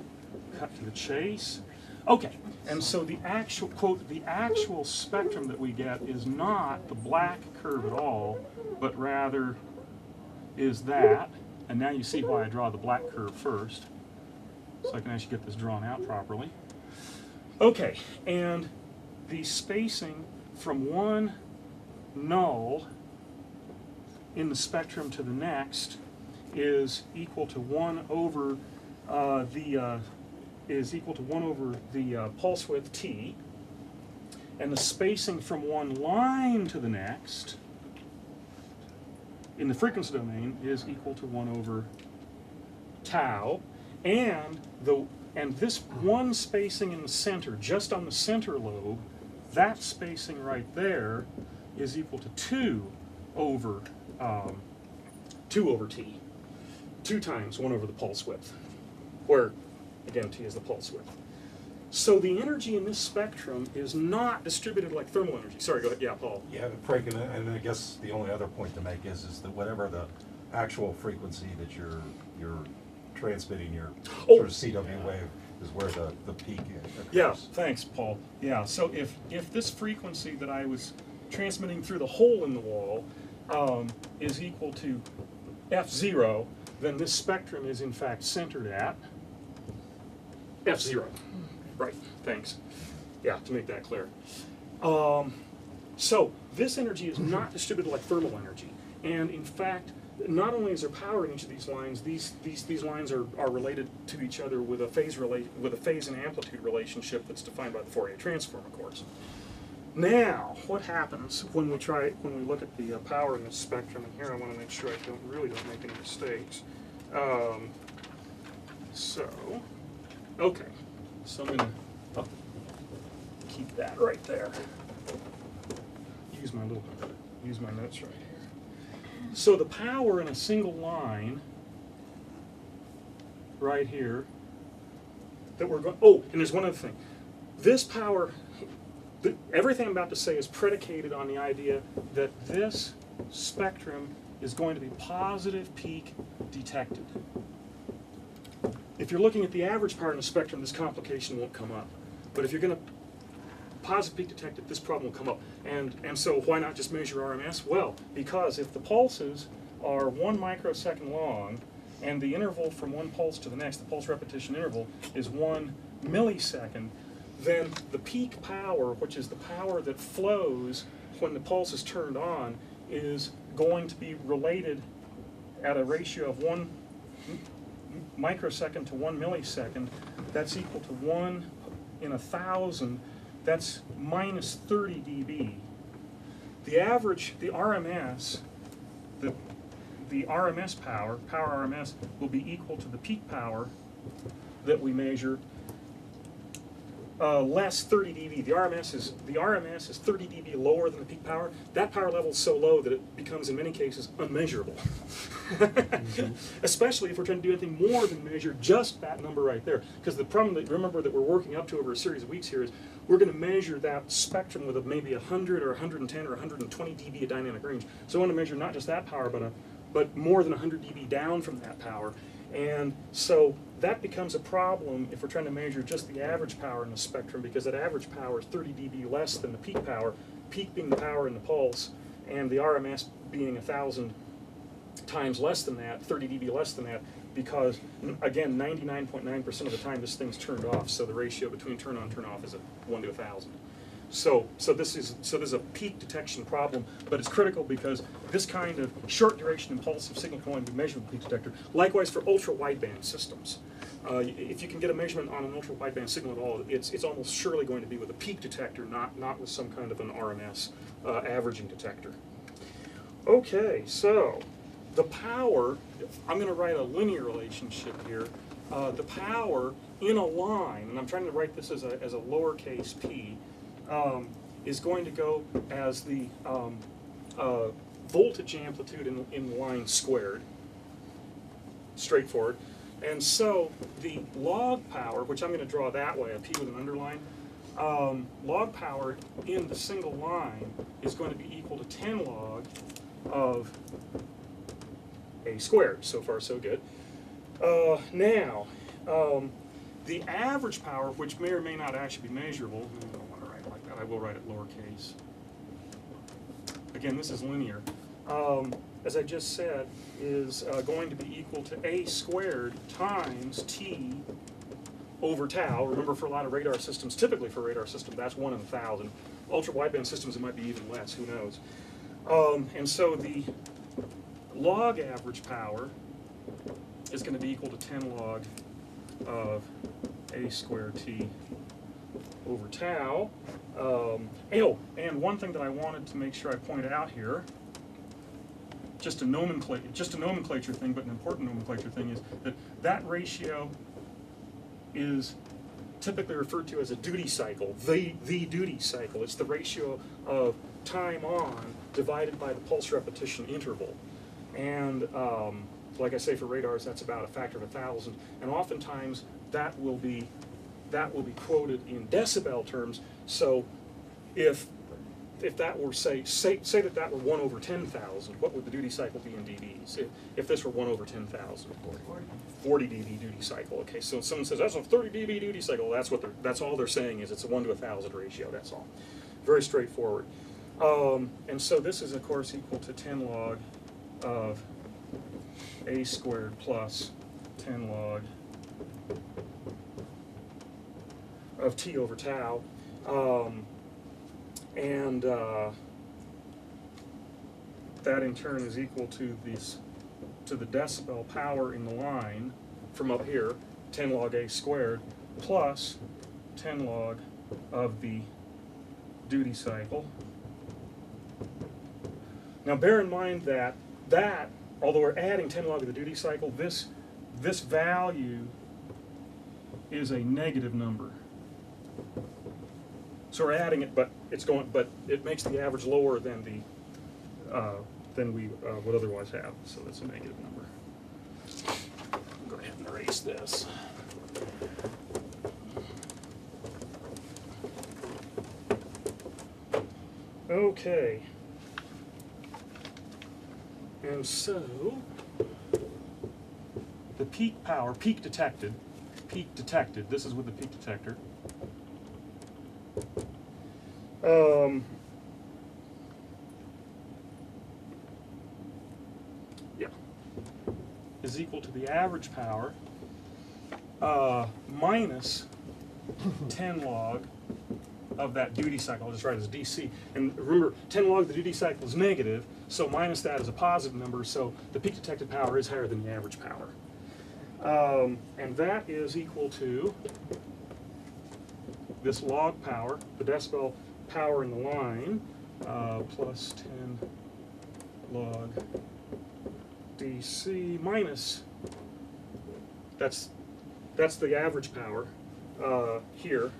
cut to the chase. Okay, and so the actual, quote, the actual spectrum that we get is not the black curve at all, but rather is that. And now you see why I draw the black curve first, so I can actually get this drawn out properly. Okay, and the spacing from one null in the spectrum to the next is equal to 1 over the pulse width t, and the spacing from one line to the next in the frequency domain is equal to 1 over tau, and this one spacing in the center, just on the center lobe, that spacing right there is equal to 2 over t, 2 times 1 over the pulse width, where again t is the pulse width. So the energy in this spectrum is not distributed like thermal energy. Sorry, go ahead. Yeah, Paul. Yeah, Frank, and I guess the only other point to make is that whatever the actual frequency that you're transmitting your sort of CW wave is where the peak occurs. Yeah, thanks, Paul. Yeah, so if this frequency that I was transmitting through the hole in the wall is equal to f0, then this spectrum is in fact centered at f0. Right, thanks. Yeah, to make that clear. So this energy is not distributed like thermal energy, and in fact, not only is there power in each of these lines, these lines are related to each other with a phase and amplitude relationship that's defined by the Fourier transform, of course. Now, what happens when we look at the power in the spectrum? And here I want to make sure I really don't make any mistakes. Okay, so I'm going to keep that right there. Use my notes right here. So the power in a single line, right here, that we're going. Oh, and there's one other thing. This power. Everything I'm about to say is predicated on the idea that this spectrum is going to be positive peak detected. If you're looking at the average power in the spectrum, this complication won't come up. But if you're going to positive peak detected, this problem will come up. And so why not just measure RMS? Well, because if the pulses are 1 microsecond long and the interval from one pulse to the next, the pulse repetition interval, is 1 millisecond, then the peak power, which is the power that flows when the pulse is turned on, is going to be related at a ratio of 1 microsecond to 1 millisecond. That's equal to 1 in 1,000. That's minus 30 dB. The average, the RMS, the RMS power RMS, will be equal to the peak power that we measure, less 30 dB. The RMS is 30 dB lower than the peak power. That power level is so low that it becomes, in many cases, unmeasurable. Especially if we're trying to do anything more than measure just that number right there. Because the problem that, remember, that we're working up to over a series of weeks here is we're going to measure that spectrum with maybe 100 or 110 or 120 dB of dynamic range. So I want to measure not just that power, but more than 100 dB down from that power. And so that becomes a problem if we're trying to measure just the average power in the spectrum, because that average power is 30 dB less than the peak power, peak being the power in the pulse, and the RMS being 1,000 times less than that, 30 dB less than that, because, again, 99.9% of the time this thing's turned off, so the ratio between turn on and turn off is 1 to 1,000. So this is a peak detection problem, but it's critical because this kind of short duration impulsive signal can only be measured with a peak detector. Likewise for ultra wideband systems. If you can get a measurement on an ultra wideband signal at all, it's almost surely going to be with a peak detector, not with some kind of an RMS averaging detector. Okay, so the power, I'm going to write a linear relationship here. The power in a line, and I'm trying to write this as a lowercase p, is going to go as the voltage amplitude in the line squared, straightforward. And so the log power, which I'm going to draw that way, a p with an underline, log power in the single line is going to be equal to 10 log of a squared. So far, so good. Now, the average power, which may or may not actually be measurable, I don't want to write it like that, I will write it lowercase. Again, this is linear. As I just said, is going to be equal to a squared times t over tau. Remember, for a lot of radar systems, typically for a radar system, that's 1 in 1,000. Ultra wideband systems, it might be even less, who knows. And so the log average power is going to be equal to 10 log of a squared t over tau. And one thing that I wanted to make sure I pointed out here, just a nomenclature thing, but an important nomenclature thing, is that ratio is typically referred to as a duty cycle, the duty cycle. It's the ratio of time on divided by the pulse repetition interval. And like I say, for radars, that's about a factor of 1,000. And oftentimes that will be quoted in decibel terms. So if that were, say that that were 1 over 10,000, what would the duty cycle be in dBs? If this were 1 over 10,000, 40 dB duty cycle. Okay, so if someone says that's a 30 dB duty cycle, that's all they're saying is it's a 1 to 1,000 ratio. That's all. Very straightforward. And so this is, of course, equal to 10 log of a squared plus 10 log of t over tau. And that in turn is equal to the decibel power in the line from up here, 10 log a squared, plus 10 log of the duty cycle. Now bear in mind that although we're adding 10 log of the duty cycle, this value is a negative number. So we're adding it, but it makes the average lower than we would otherwise have. So that's a negative number. Go ahead and erase this. Okay. And so the peak power, peak detected, this is with the peak detector. Is equal to the average power minus 10 log of that duty cycle. I'll just write it as DC. And remember, 10 log of the duty cycle is negative, so minus that is a positive number, so the peak detected power is higher than the average power. And that is equal to this log power, the decibel power in the line, plus 10 log DC minus, that's the average power here,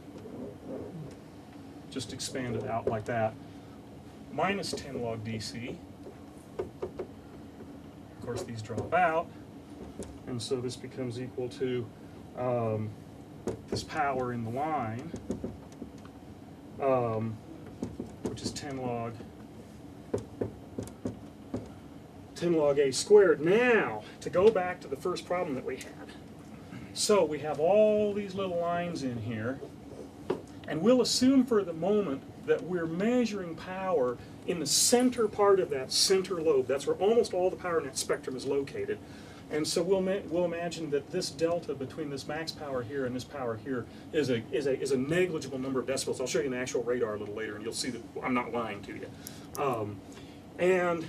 just expand it out like that, minus 10 log DC. Of course these drop out, and so this becomes equal to this power in the line, which is 10 log A squared. Now, to go back to the first problem that we had. So we have all these little lines in here, and we'll assume for the moment that we're measuring power in the center part of that center lobe. That's where almost all the power in that spectrum is located. And so we'll imagine that this delta between this max power here and this power here is a negligible number of decibels. I'll show you an actual radar a little later, and you'll see that I'm not lying to you. And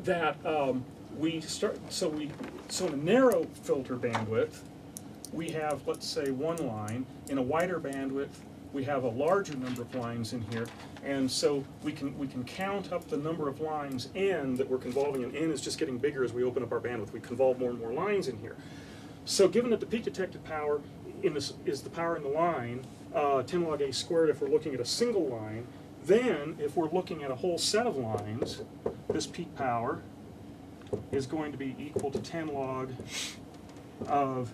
that we start, so in a narrow filter bandwidth, we have, let's say, one line. In a wider bandwidth, we have a larger number of lines in here, and so we can count up the number of lines n that we're convolving, and n is just getting bigger as we open up our bandwidth. We convolve more and more lines in here. So given that the peak detected power in this is the power in the line, 10 log A squared if we're looking at a single line, then if we're looking at a whole set of lines, this peak power is going to be equal to 10 log of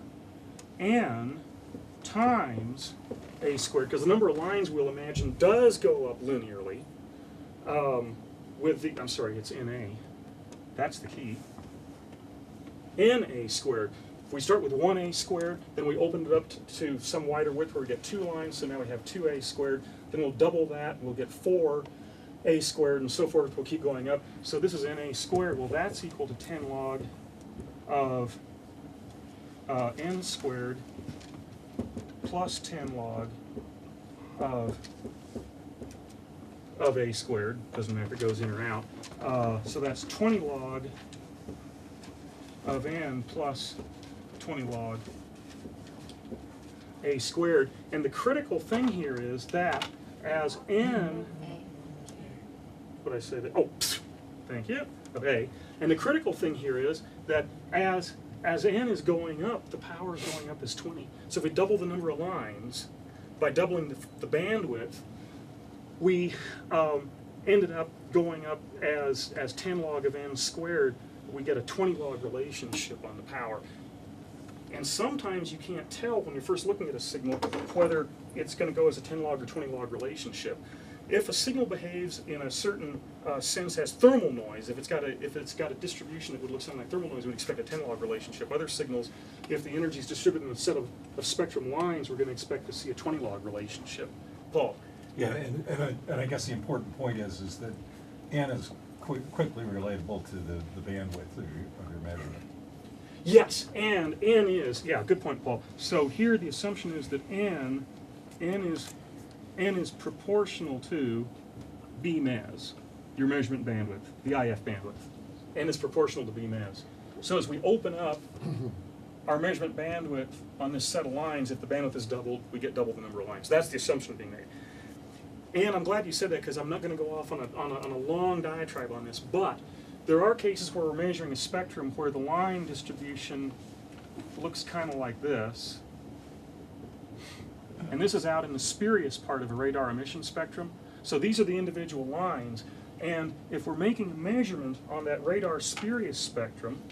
n times A squared, because the number of lines we'll imagine does go up linearly with the, I'm sorry, it's NA. That's the key. NA squared. If we start with 1A squared, then we open it up to some wider width where we get 2 lines, so now we have 2A squared. Then we'll double that, we'll get 4A squared, and so forth. We'll keep going up. So this is NA squared. Well, that's equal to 10 log of n squared plus 10 log of A squared. Doesn't matter if it goes in or out. So that's 20 log of n plus 20 log A squared. And the critical thing here is that as n, what did I say? Oh, thank you, of A. And the critical thing here is that as n is going up, the power is going up as 20. So if we double the number of lines, by doubling the bandwidth, we ended up going up as 10 log of n squared. We get a 20 log relationship on the power. And sometimes you can't tell when you're first looking at a signal whether it's going to go as a 10 log or 20 log relationship. If a signal behaves in a certain sense as thermal noise, if it's got a distribution that would look something like thermal noise, we'd expect a 10 log relationship. Other signals, if the energy is distributed in a set of spectrum lines, we're going to expect to see a 20 log relationship. Paul? Yeah, and I guess the important point is that n is quickly relatable to the bandwidth of your measurement. Yes, and n is, yeah, good point, Paul. So here the assumption is that n is proportional to B mes, your measurement bandwidth, the IF bandwidth. N is proportional to B mes. So as we open up our measurement bandwidth on this set of lines, if the bandwidth is doubled, we get double the number of lines. That's the assumption being made. And I'm glad you said that because I'm not going to go off on a long diatribe on this, but there are cases where we're measuring a spectrum where the line distribution looks kind of like this. And this is out in the spurious part of the radar emission spectrum. So these are the individual lines. And if we're making a measurement on that radar spurious spectrum,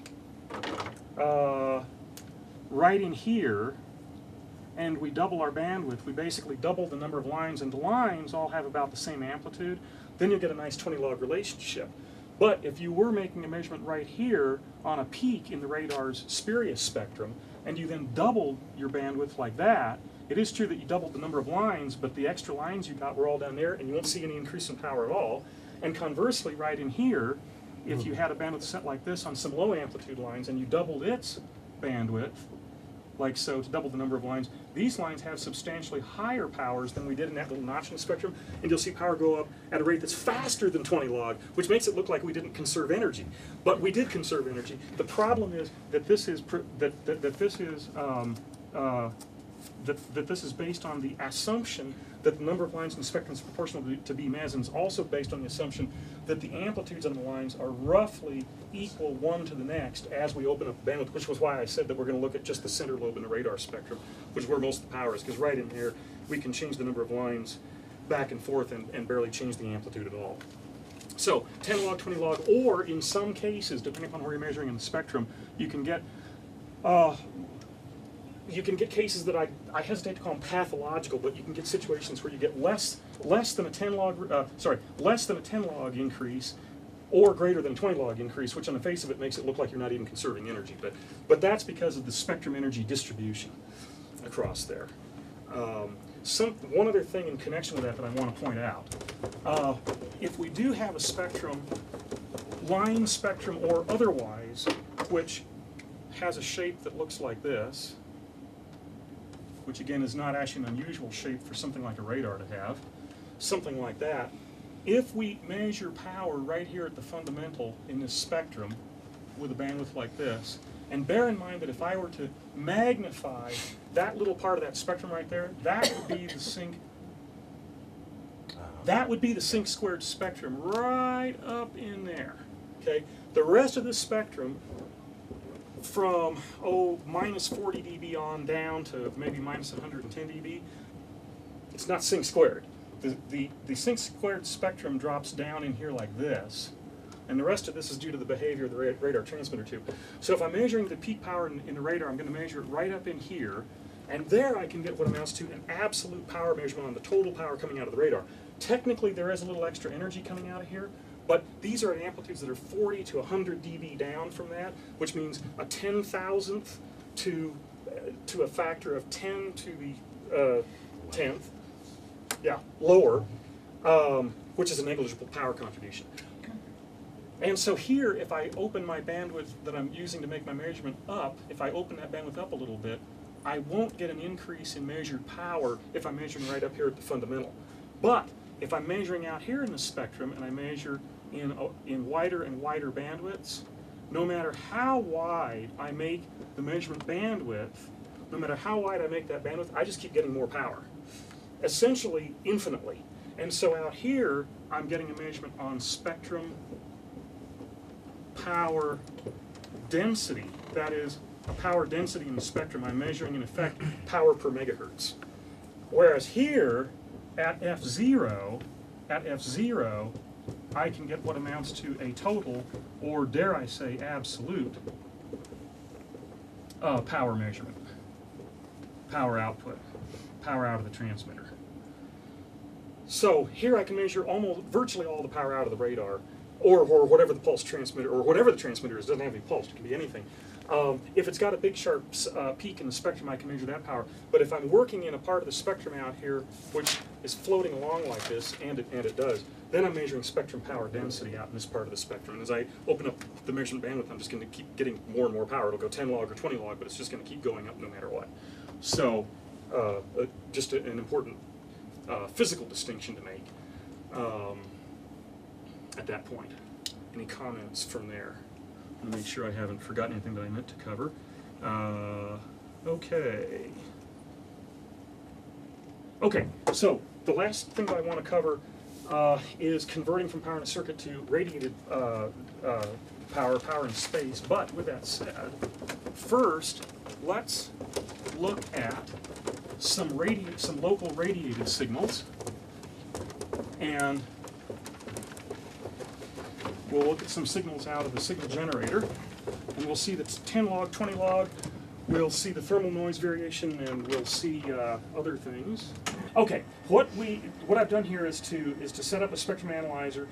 right in here, and we double our bandwidth, we basically double the number of lines, and the lines all have about the same amplitude, then you'll get a nice 20-log relationship. But if you were making a measurement right here on a peak in the radar's spurious spectrum, and you then doubled your bandwidth like that, it is true that you doubled the number of lines, but the extra lines you got were all down there, and you won't see any increase in power at all. And conversely, right in here, if you had a bandwidth set like this on some low amplitude lines, and you doubled its bandwidth, like so, to double the number of lines, these lines have substantially higher powers than we did in that little notch in the spectrum, and you'll see power go up at a rate that's faster than 20 log, which makes it look like we didn't conserve energy. But we did conserve energy. The problem is that this is that this is based on the assumption that the number of lines in the spectrum is proportional to B mes, and it's also based on the assumption that the amplitudes on the lines are roughly equal one to the next as we open up the bandwidth, which was why I said that we're going to look at just the center lobe in the radar spectrum, which is where most of the power is, because right in there we can change the number of lines back and forth and barely change the amplitude at all. So 10 log, 20 log, or in some cases, depending upon where you're measuring in the spectrum, you can get cases that I hesitate to call them pathological, but you can get situations where you get less than a 10 log increase, or greater than a 20 log increase, which on the face of it makes it look like you're not even conserving energy. But that's because of the spectrum energy distribution across there. One other thing in connection with that I want to point out, if we do have a spectrum, line spectrum or otherwise, which has a shape that looks like this, which again is not actually an unusual shape for something like a radar to have, something like that. If we measure power right here at the fundamental in this spectrum with a bandwidth like this, and bear in mind that if I were to magnify that little part of that spectrum right there, that would be the sync squared spectrum right up in there. Okay? The rest of the spectrum from minus 40 dB on down to maybe minus 110 dB, it's not sync squared. The sync squared spectrum drops down in here like this, and the rest of this is due to the behavior of the radar transmitter tube. So if I'm measuring the peak power in the radar, I'm going to measure it right up in here, and there I can get what amounts to an absolute power measurement on the total power coming out of the radar. Technically, there is a little extra energy coming out of here, but these are at amplitudes that are 40 to 100 dB down from that, which means a 10,000th to a factor of 10 to the 10th, yeah, lower, which is a negligible power contribution. And so here, if I open my bandwidth that I'm using to make my measurement up, if I open that bandwidth up a little bit, I won't get an increase in measured power if I'm measuring right up here at the fundamental. But if I'm measuring out here in the spectrum and I measure in wider and wider bandwidths, no matter how wide I make the measurement bandwidth, no matter how wide I make that bandwidth, I just keep getting more power, essentially infinitely. And so out here, I'm getting a measurement on spectrum power density. That is, a power density in the spectrum. I'm measuring, in effect, power per megahertz. Whereas here, at F0, I can get what amounts to a total, or dare I say absolute, power measurement, power output, power out of the transmitter. So here I can measure virtually all the power out of the radar, or whatever the pulse transmitter, or whatever the transmitter is. It doesn't have any pulse, it can be anything. If it's got a big sharp peak in the spectrum, I can measure that power. But if I'm working in a part of the spectrum out here which is floating along like this, and it does, then I'm measuring spectrum power density out in this part of the spectrum. And as I open up the measurement bandwidth, I'm just going to keep getting more and more power. It'll go 10 log or 20 log, but it's just going to keep going up no matter what. So just an important physical distinction to make at that point. Any comments from there? I want to make sure I haven't forgotten anything that I meant to cover. Okay, so the last thing that I want to cover is converting from power in a circuit to radiated power in space. But with that said, first let's look at some local radiated signals, and we'll look at some signals out of the signal generator, and we'll see that's 10 log, 20 log. We'll see the thermal noise variation, and we'll see other things. Okay, what I've done here is to set up a spectrum analyzer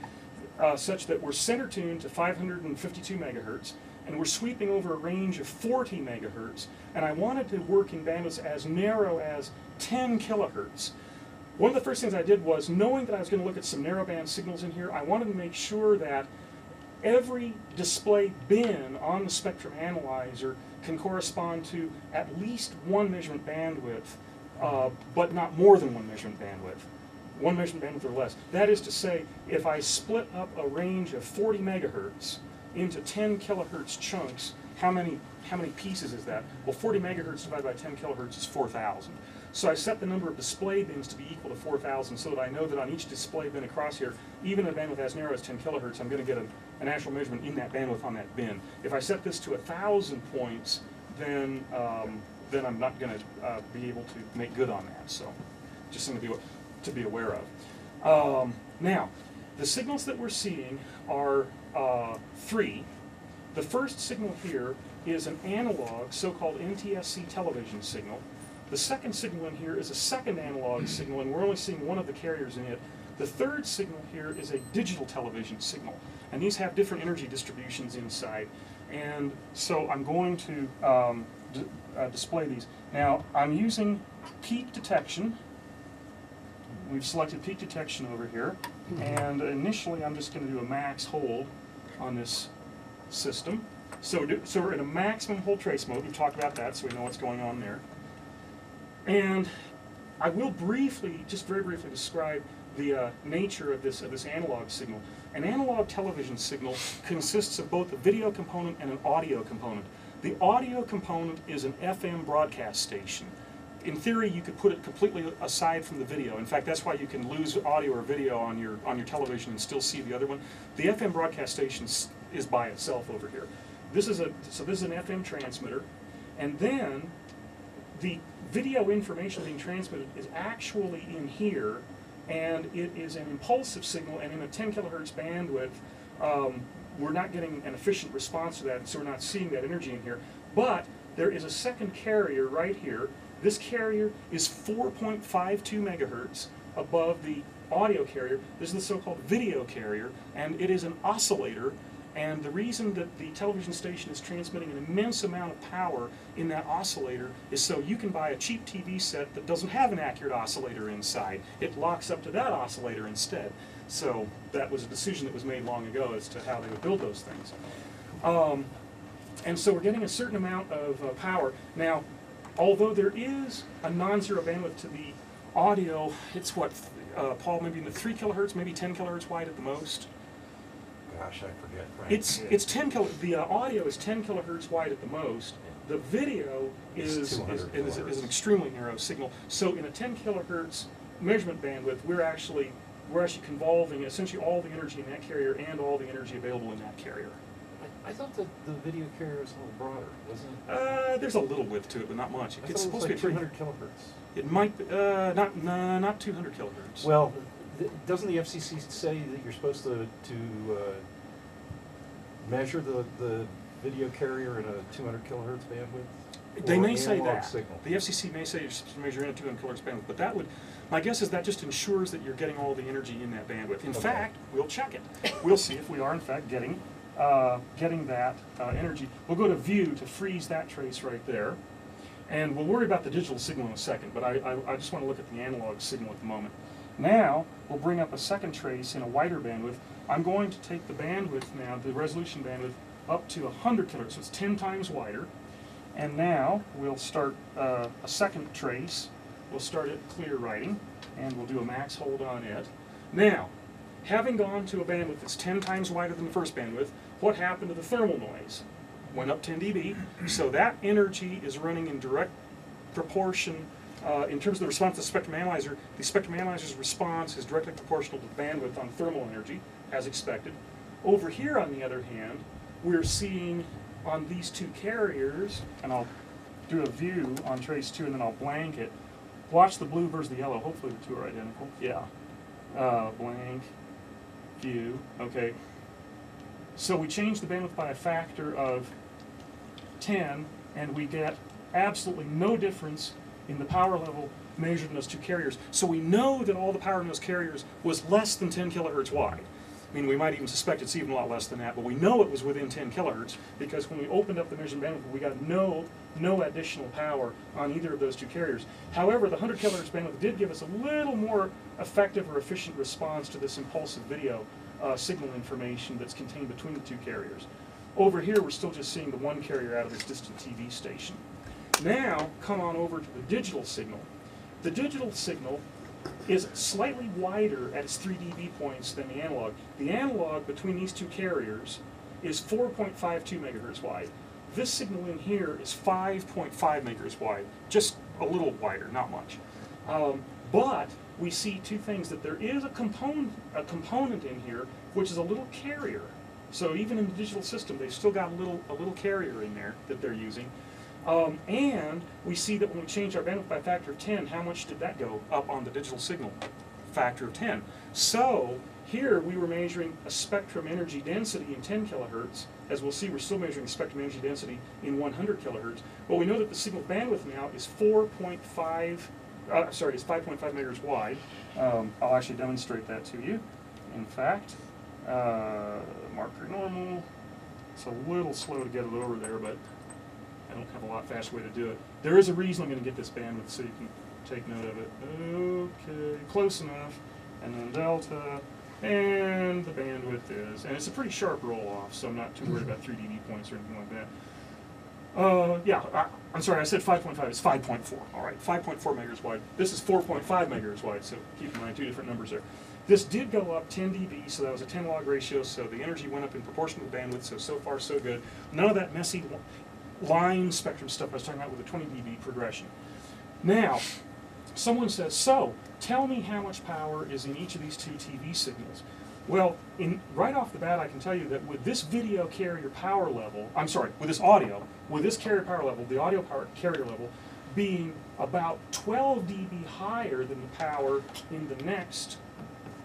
such that we're center tuned to 552 megahertz, and we're sweeping over a range of 40 megahertz. And I wanted to work in bandwidths as narrow as 10 kilohertz. One of the first things I did was, knowing that I was going to look at some narrowband signals in here, I wanted to make sure that every display bin on the spectrum analyzer can correspond to at least one measurement bandwidth, but not more than one measurement bandwidth. One measurement bandwidth or less. That is to say, if I split up a range of 40 megahertz into 10 kilohertz chunks, how many pieces is that? Well, 40 megahertz divided by 10 kilohertz is 4,000. So I set the number of display bins to be equal to 4,000, so that I know that on each display bin across here, even a bandwidth as narrow as 10 kilohertz, I'm going to get an actual measurement in that bandwidth on that bin. If I set this to 1,000 points, then I'm not going to be able to make good on that. So just something to be aware of. Now, the signals that we're seeing are three. The first signal here is an analog, so-called NTSC television signal. The second signal in here is a second analog signal, and we're only seeing one of the carriers in it. The third signal here is a digital television signal, and these have different energy distributions inside. And so I'm going to display these. Now, I'm using peak detection. We've selected peak detection over here, and initially I'm just going to do a max hold on this system. So we're in a maximum hold trace mode. We've talked about that, so we know what's going on there. And I will just very briefly describe the nature of this analog signal. An analog television signal consists of both a video component and an audio component. The audio component is an FM broadcast station. In theory, you could put it completely aside from the video. In fact, that's why you can lose audio or video on your television and still see the other one. The FM broadcast station is by itself over here. This is an FM transmitter, and then the video information being transmitted is actually in here, and it is an impulsive signal, and in a 10 kilohertz bandwidth, we're not getting an efficient response to that, so we're not seeing that energy in here. But there is a second carrier right here. This carrier is 4.52 megahertz above the audio carrier. This is the so-called video carrier, and it is an oscillator. And the reason that the television station is transmitting an immense amount of power in that oscillator is so you can buy a cheap TV set that doesn't have an accurate oscillator inside. It locks up to that oscillator instead. So that was a decision that was made long ago as to how they would build those things. And so we're getting a certain amount of power. Now, although there is a non-zero bandwidth to the audio, it's what, Paul, maybe in the 3 kilohertz, maybe 10 kilohertz wide at the most? Gosh, I forget. Right? It's 10 the audio is 10 kilohertz wide at the most. The video is an extremely narrow signal. So in a 10 kilohertz measurement bandwidth, we're actually convolving essentially all the energy in that carrier and all the energy available in that carrier. I thought the video carrier was a little broader, wasn't it? There's a little width to it, but not much. It's supposed to be 200 kilohertz. It might be, not 200 kilohertz. Well, doesn't the FCC say that you're supposed to measure the video carrier in a 200 kilohertz bandwidth? They may say that. Signal? The FCC may say you're supposed to measure in a 200 kilohertz bandwidth, but that would, my guess is that just ensures that you're getting all the energy in that bandwidth. In fact, we'll check it. We'll see if we are in fact getting that energy. We'll go to view to freeze that trace right there. And we'll worry about the digital signal in a second, but I just want to look at the analog signal at the moment. Now, we'll bring up a second trace in a wider bandwidth. I'm going to take the bandwidth now, the resolution bandwidth, up to 100 kilohertz, so it's 10 times wider. And now, we'll start a second trace. We'll start it clear writing, and we'll do a max hold on it. Now, having gone to a bandwidth that's 10 times wider than the first bandwidth, what happened to the thermal noise? Went up 10 dB, so that energy is running in direct proportion in terms of the response to the spectrum analyzer, the spectrum analyzer's response is directly proportional to the bandwidth on thermal energy, as expected. Over here, on the other hand, we're seeing on these two carriers, and I'll do a view on trace 2 and then I'll blank it. Watch the blue versus the yellow. Hopefully the two are identical. Yeah. Blank, view, okay. So we change the bandwidth by a factor of 10, and we get absolutely no difference in the power level measured in those two carriers. So we know that all the power in those carriers was less than 10 kilohertz wide. I mean, we might even suspect it's even a lot less than that, but we know it was within 10 kilohertz because when we opened up the measured bandwidth, we got no additional power on either of those two carriers. However, the 100 kilohertz bandwidth did give us a little more effective or efficient response to this impulsive video signal information that's contained between the two carriers. Over here, we're still just seeing the one carrier out of this distant TV station. Now, come on over to the digital signal. The digital signal is slightly wider at its 3 dB points than the analog. The analog between these two carriers is 4.52 megahertz wide. This signal in here is 5.5 megahertz wide, just a little wider, not much. But we see two things, that there is a component in here which is a little carrier. So even in the digital system, they've still got a little carrier in there that they're using. And we see that when we change our bandwidth by a factor of 10, how much did that go up on the digital signal? Factor of 10. So here we were measuring a spectrum energy density in 10 kilohertz. As we'll see, we're still measuring spectrum energy density in 100 kilohertz. But we know that the signal bandwidth now is 5.5 megahertz wide. I'll actually demonstrate that to you. In fact, marker normal. It's a little slow to get it over there, but I don't have a lot faster way to do it. There is a reason I'm going to get this bandwidth so you can take note of it. Okay, close enough. And then delta, and the bandwidth is, and it's a pretty sharp roll-off, so I'm not too worried about 3 dB points or anything like that. I'm sorry, I said 5.5, it's 5.4. All right, 5.4 megahertz wide. This is 4.5 megahertz wide, so keep in mind two different numbers there. This did go up 10 dB, so that was a 10 log ratio, so the energy went up in proportion to the bandwidth, so far so good. None of that messy line spectrum stuff I was talking about with a 20 dB progression. Now, someone says, so, tell me how much power is in each of these two TV signals. Well, right off the bat, I can tell you that with this video carrier power level, with this audio, with this carrier power level, the audio power carrier level being about 12 dB higher than the power in the next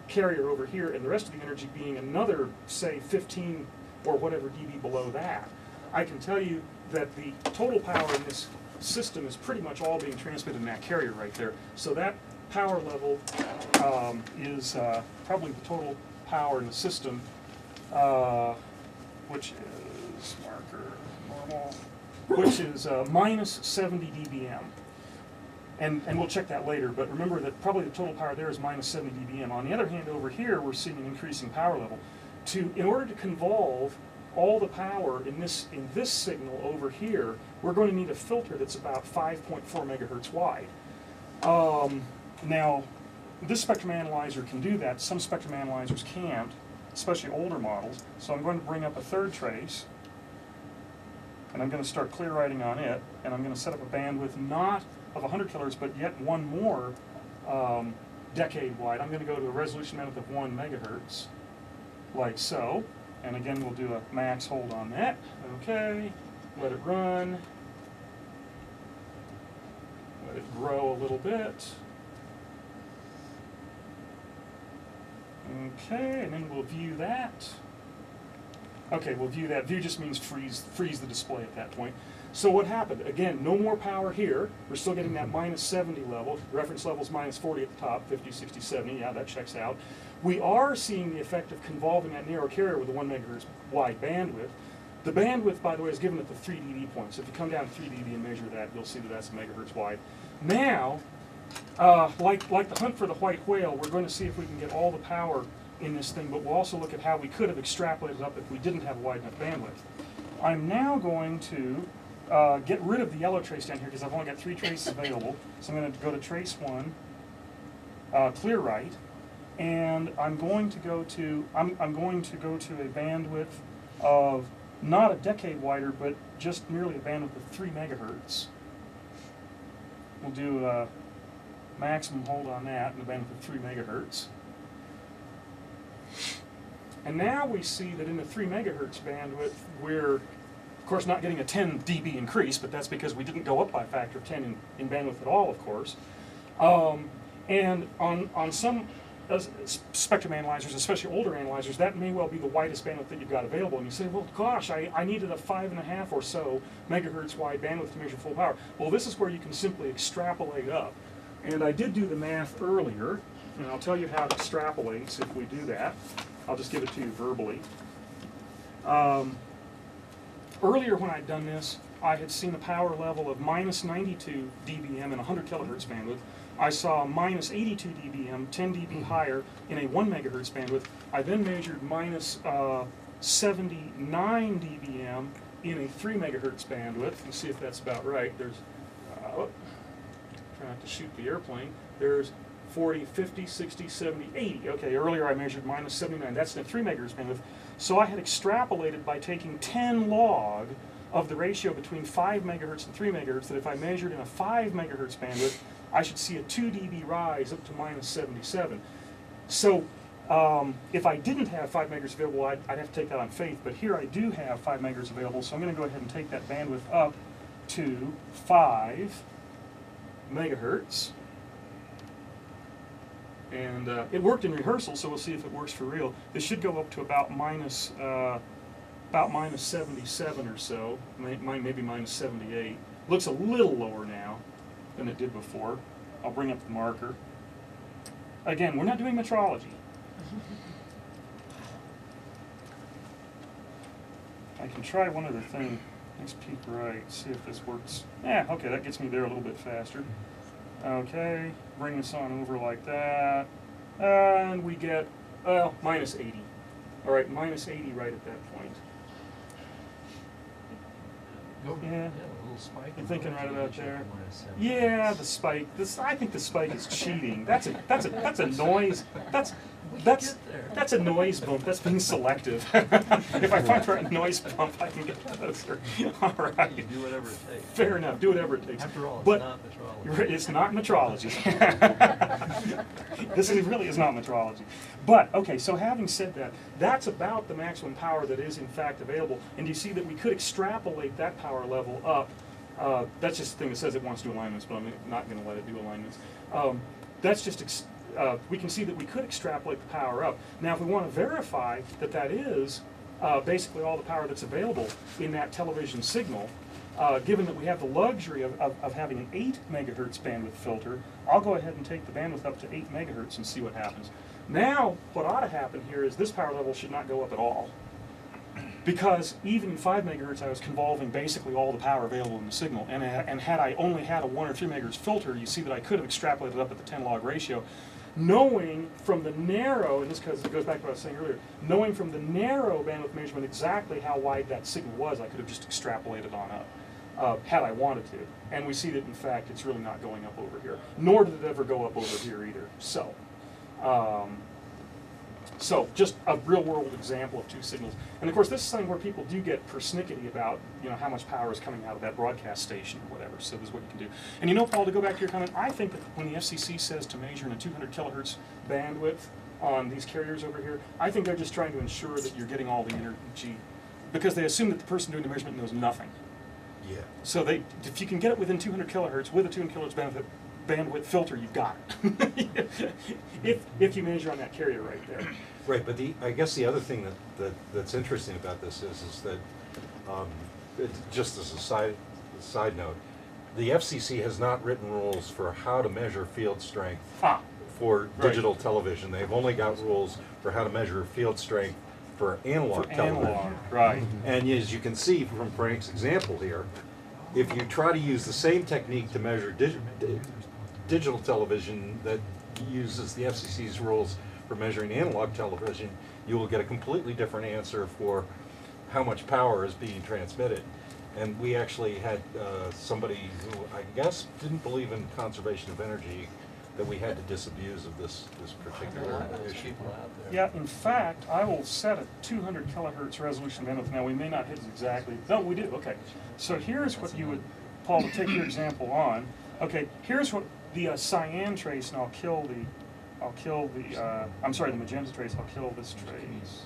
carrier over here, and the rest of the energy being another, say, 15 or whatever dB below that, I can tell you that the total power in this system is pretty much all being transmitted in that carrier right there. So that power level is probably the total power in the system, which is marker normal, which is minus 70 dBm. And we'll check that later, but remember that probably the total power there is minus 70 dBm. On the other hand, over here, we're seeing an increasing power level. In order to convolve all the power in this signal over here, we're going to need a filter that's about 5.4 megahertz wide. Now, this spectrum analyzer can do that. Some spectrum analyzers can't, especially older models. So I'm going to bring up a third trace, and I'm going to start clear writing on it, and I'm going to set up a bandwidth not of 100 kilohertz, but yet one more decade wide. I'm going to go to a resolution bandwidth of 1 megahertz, like so. And again, we'll do a max hold on that. Okay, let it run. Let it grow a little bit. Okay, and then we'll view that. Okay, we'll view that. View just means freeze the display at that point. So what happened? Again, no more power here. We're still getting that minus 70 level. Reference level's minus 40 at the top, 50, 60, 70. Yeah, that checks out. We are seeing the effect of convolving that narrow carrier with a 1 megahertz wide bandwidth. The bandwidth, by the way, is given at the 3 dB point. So if you come down to 3 dB and measure that, you'll see that that's a megahertz wide. Now, like the hunt for the white whale, we're going to see if we can get all the power in this thing, but we'll also look at how we could have extrapolated up if we didn't have a wide enough bandwidth. I'm now going to get rid of the yellow trace down here because I've only got 3 traces available. So I'm going to go to trace 1, clear right, and I'm going to go to a bandwidth of not a decade wider, but just merely a bandwidth of 3 megahertz. We'll do maximum hold on that, and the bandwidth of 3 megahertz. And now we see that in the 3 megahertz bandwidth, we're, of course, not getting a 10 dB increase, but that's because we didn't go up by a factor of 10 in bandwidth at all, of course. And on some spectrum analyzers, especially older analyzers, that may well be the widest bandwidth that you've got available. And you say, well, gosh, I needed a 5.5 or so megahertz wide bandwidth to measure full power. Well, this is where you can simply extrapolate up. And I did do the math earlier, and I'll tell you how it extrapolates if we do that. I'll just give it to you verbally. Earlier when I'd done this, I had seen a power level of minus 92 dBm in 100 kilohertz bandwidth. I saw minus 82 dBm, 10 dB higher, in a 1 megahertz bandwidth. I then measured minus 79 dBm in a 3 megahertz bandwidth. Let's see if that's about right. There's, try not to shoot the airplane. There's 40, 50, 60, 70, 80. Okay, earlier I measured minus 79. That's in a 3 megahertz bandwidth. So I had extrapolated by taking 10 log of the ratio between 5 megahertz and 3 megahertz, that if I measured in a 5 megahertz bandwidth, I should see a 2 dB rise up to minus 77. So if I didn't have 5 megahertz available, I'd have to take that on faith. But here I do have 5 megahertz available, so I'm going to go ahead and take that bandwidth up to 5 megahertz. And it worked in rehearsal, so we'll see if it works for real. This should go up to about minus 77 or so, maybe minus 78. Looks a little lower now than it did before. I'll bring up the marker. Again, we're not doing metrology. I can try one other thing. Let's peek right, see if this works. Yeah, okay, that gets me there a little bit faster. Okay, bring this on over like that, and we get, well, minus 80. All right, minus 80 right at that point. Yeah. A little spike. You're thinking right about there. Yeah, the spike. I think the spike is cheating. That's a noise. That's a noise bump. That's being selective. If I find the right noise bump, I can get closer. All right. You do whatever it takes. Fair enough. Do whatever it takes. After all, But it's not metrology. it's not metrology. This really is not metrology. But, okay, so having said that, that's about the maximum power that is in fact available. And you see that we could extrapolate that power level up. That's just the thing that says it wants to do alignments, but I'm not going to let it do alignments. That's just, we can see that we could extrapolate the power up. Now, if we want to verify that that is basically all the power that's available in that television signal, given that we have the luxury of having an 8 megahertz bandwidth filter, I'll go ahead and take the bandwidth up to 8 megahertz and see what happens. Now, what ought to happen here is this power level should not go up at all, because even in 5 megahertz I was convolving basically all the power available in the signal, and had I only had a 1 or 3 megahertz filter, you see that I could have extrapolated up at the 10 log ratio, knowing from the narrow, and this goes back to what I was saying earlier, knowing from the narrow bandwidth measurement exactly how wide that signal was, I could have just extrapolated on up, had I wanted to. And we see that in fact it's really not going up over here, nor did it ever go up over here either. So just a real-world example of two signals. And of course, this is something where people do get persnickety about, how much power is coming out of that broadcast station or whatever. So this is what you can do. And Paul, to go back to your comment, I think that when the FCC says to measure in a 200 kilohertz bandwidth on these carriers over here, I think they're just trying to ensure that you're getting all the energy, because they assume that the person doing the measurement knows nothing. Yeah. So if you can get it within 200 kilohertz with a 200 kilohertz bandwidth filter, you've got it. if you measure on that carrier right there. Right, but I guess the other thing that's interesting about this is that, just as a side note, the FCC has not written rules for how to measure field strength for digital television. They've only got rules for how to measure field strength for analog television. Right. And as you can see from Frank's example here, if you try to use the same technique to measure digital television that uses the FCC's rules for measuring analog television, you will get a completely different answer for how much power is being transmitted. And we actually had somebody who I guess didn't believe in conservation of energy, that we had to disabuse of this particular issue. Yeah, in fact, I will set a 200 kilohertz resolution bandwidth. Now, we may not hit it exactly. No, we do. Okay. So here's what you would, Paul, to take your example on. Okay, here's what the cyan trace, and I'm sorry, the magenta trace, I'll kill this trace.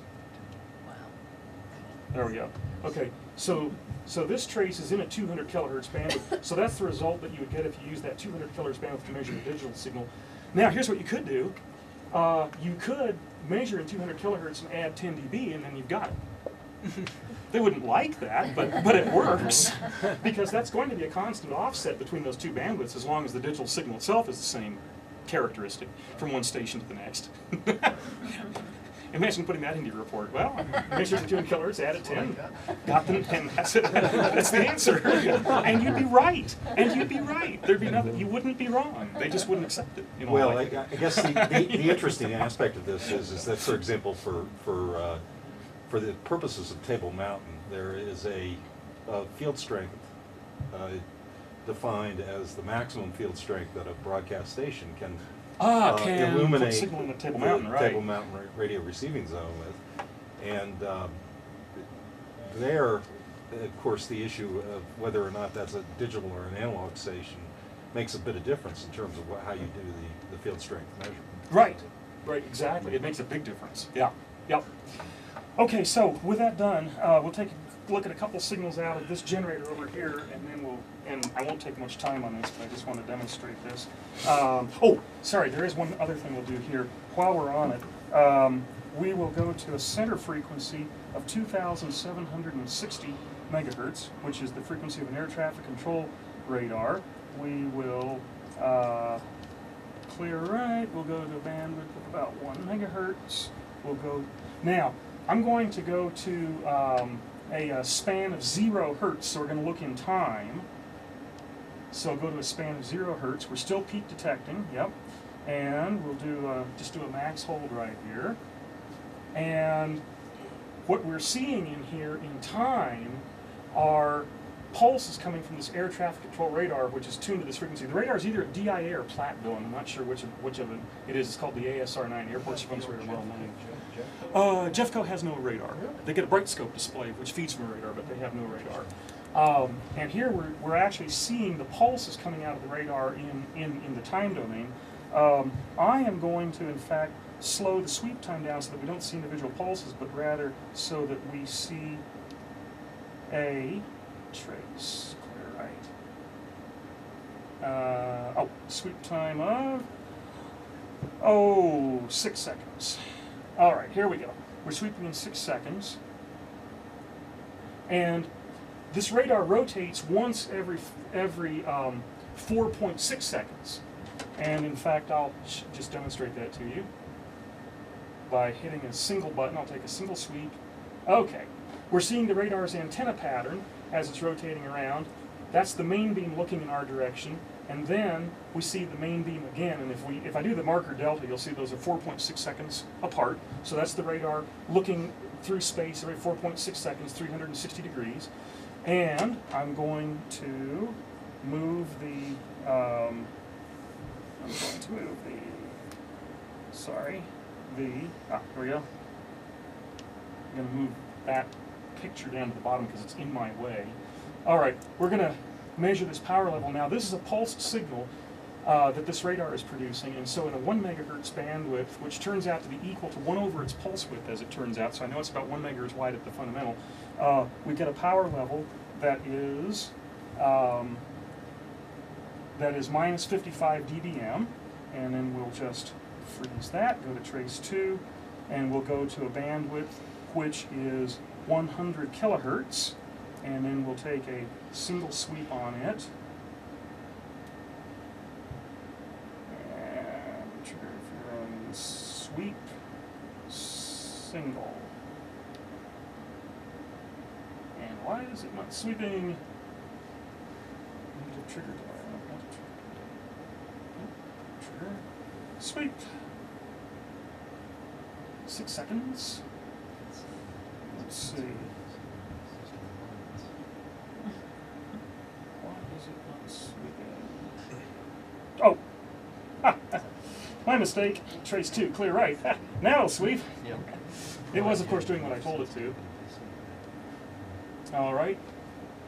There we go. Okay, so this trace is in a 200 kilohertz bandwidth, so that's the result that you would get if you use that 200 kilohertz bandwidth to measure the digital signal. Now, here's what you could do. You could measure in 200 kilohertz and add 10 dB, and then you've got it. They wouldn't like that, but it works, because that's going to be a constant offset between those two bandwidths as long as the digital signal itself is the same characteristic from one station to the next. Imagine putting that into your report. Well, measured at 200 kilohertz, added 10, got them, and that's it. That's the answer. And you'd be right. And you'd be right. There'd be nothing. You wouldn't be wrong. They just wouldn't accept it. You know, Well, like, I guess the interesting aspect of this is that, for example, for the purposes of Table Mountain, there is a field strength defined as the maximum field strength that a broadcast station can can illuminate put signal in the Table Mountain, right? Table Mountain radio receiving zone with. And there, of course, the issue of whether or not that's a digital or an analog station makes a bit of difference in terms of how you do the field strength measurement. Right, right, exactly. It makes a big difference. Yeah, yep. Okay, so with that done, we'll take a look at a couple signals out of this generator over here, and then and I won't take much time on this, but I just want to demonstrate this. Oh, sorry, there is one other thing we'll do here. While we're on it, we will go to a center frequency of 2,760 megahertz, which is the frequency of an air traffic control radar. We will clear right, we'll go to a bandwidth of about 1 megahertz. We'll go, now, I'm going to go to a span of 0 hertz, so we're going to look in time. So go to a span of 0 hertz. We're still peak detecting, yep. And we'll do just do a max hold right here. And what we're seeing in here in time are pulses coming from this air traffic control radar, which is tuned to this frequency. The radar is either a DIA or Platteville, and I'm not sure which of it is. It's called the ASR9, Airport Surveillance Radar Model 9. Jeffco has no radar. They get a bright scope display, which feeds from a radar, but they have no radar. And here we're actually seeing the pulses coming out of the radar in the time domain. I am going to, in fact, slow the sweep time down so that we don't see individual pulses, but rather so that we see a trace. Clear right. Sweep time of 6 seconds. All right, here we go. We're sweeping in 6 seconds, and this radar rotates once every 4.6 seconds. And in fact, I'll just demonstrate that to you by hitting a single button. I'll take a single sweep. Okay, we're seeing the radar's antenna pattern as it's rotating around. That's the main beam looking in our direction, and then we see the main beam again. And if I do the marker delta, you'll see those are 4.6 seconds apart. So that's the radar looking through space every 4.6 seconds, 360 degrees. And I'm going to move the, here we go. I'm going to move that picture down to the bottom because it's in my way. All right, we're going to measure this power level now. This is a pulsed signal that this radar is producing, and so in a 1 megahertz bandwidth, which turns out to be equal to 1 over its pulse width, as it turns out, so I know it's about 1 megahertz wide at the fundamental, we get a power level that is minus 55 dBm, and then we'll just freeze that, go to trace 2, and we'll go to a bandwidth which is 100 kilohertz, and then we'll take a single sweep on it. And trigger if you're on sweep, single. And why is it not sweeping? Trigger. Trigger. Sweep. 6 seconds. Let's see. Why is it not sweeping? Oh! My mistake. Trace 2, clear right. Now it'll sweep. Yep. It was, of course, doing what I told it to. All right.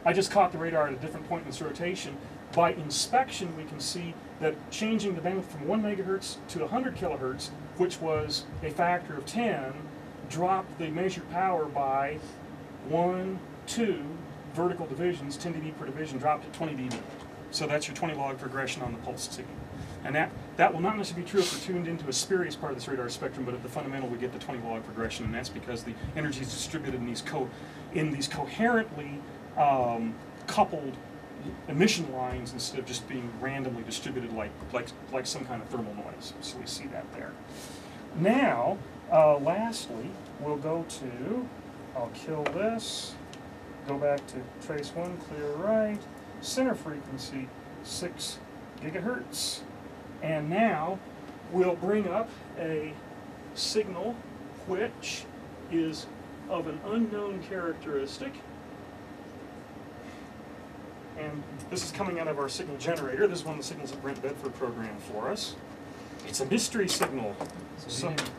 I just caught the radar at a different point in its rotation. by inspection, we can see that changing the bandwidth from 1 megahertz to 100 kilohertz, which was a factor of 10, dropped the measured power by 1, 2 vertical divisions, 10 dB per division, dropped to 20 dB. So that's your 20 log progression on the pulsed signal. And that will not necessarily be true if we're tuned into a spurious part of this radar spectrum, but at the fundamental we get the 20 log progression, and that's because the energy is distributed in these coherently coupled emission lines instead of just being randomly distributed like some kind of thermal noise. So we see that there. Now, lastly, we'll go to, I'll kill this, go back to trace 1, clear right, center frequency 6 gigahertz. And now we'll bring up a signal which is of an unknown characteristic. And this is coming out of our signal generator. This is one of the signals that Brent Bedford programmed for us. It's a mystery signal. So you didn't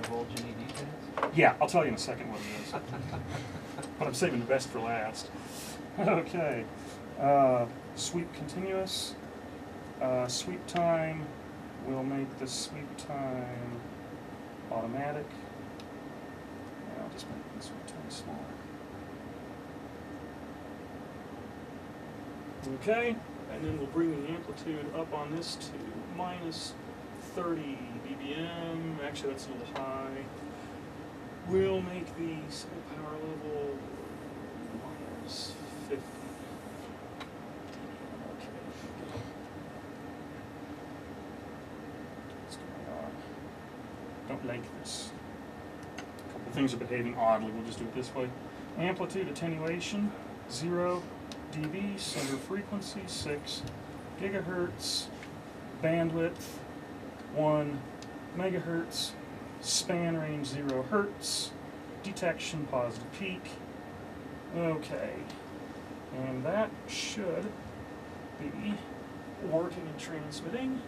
divulge any details? Yeah, I'll tell you in a second what it is. But I'm saving the best for last. Okay. Sweep continuous. Sweep time. We'll make the sweep time automatic. And I'll just make the sweep time smaller. Okay, and then we'll bring the amplitude up on this to minus 30 dBm. Actually, that's a little high. We'll make the signal power level minus 50. Okay. What's going on? Don't like this. A couple things are behaving oddly. We'll just do it this way. Amplitude attenuation, 0 dB, center frequency 6 gigahertz, bandwidth 1 megahertz, span range 0 hertz, detection positive peak. Okay, and that should be working and transmitting.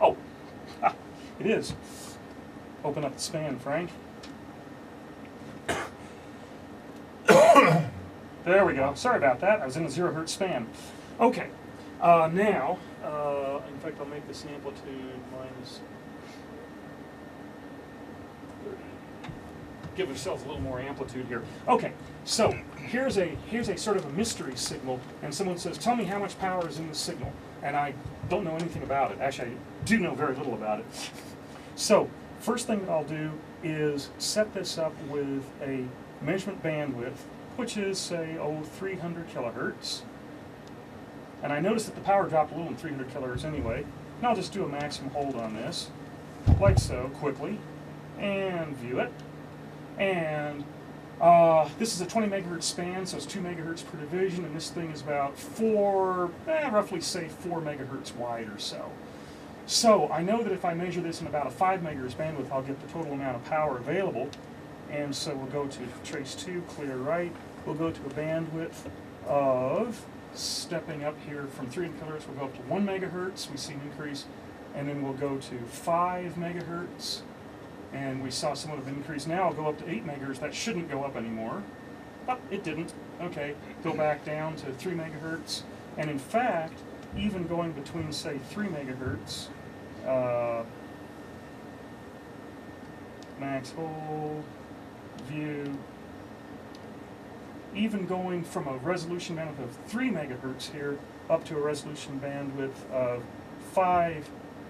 Oh, it is. Open up the span, Frank. There we go. Sorry about that. I was in a 0 hertz span. Okay. Now, in fact, I'll make this amplitude minus 30. Give ourselves a little more amplitude here. Okay. So here's a sort of a mystery signal, and someone says, "Tell me how much power is in this signal," and I don't know anything about it. Actually, I do know very little about it. So first thing that I'll do is set this up with a measurement bandwidth, which is, say, 300 kilohertz. And I noticed that the power dropped a little in 300 kilohertz anyway. And I'll just do a maximum hold on this, like so, quickly, and view it. And this is a 20 megahertz span, so it's 2 megahertz per division, and this thing is about roughly say 4 megahertz wide or so. So I know that if I measure this in about a 5 megahertz bandwidth, I'll get the total amount of power available. And so we'll go to trace 2, clear right. We'll go to a bandwidth of, stepping up here from 300 kilohertz, we'll go up to 1 megahertz. We see an increase. And then we'll go to 5 megahertz. And we saw somewhat of an increase. Now I'll go up to 8 megahertz. That shouldn't go up anymore. Oh, it didn't. Okay, go back down to 3 megahertz. And in fact, even going between, say, 3 megahertz, max hold, view, even going from a resolution bandwidth of 3 megahertz here up to a resolution bandwidth of 5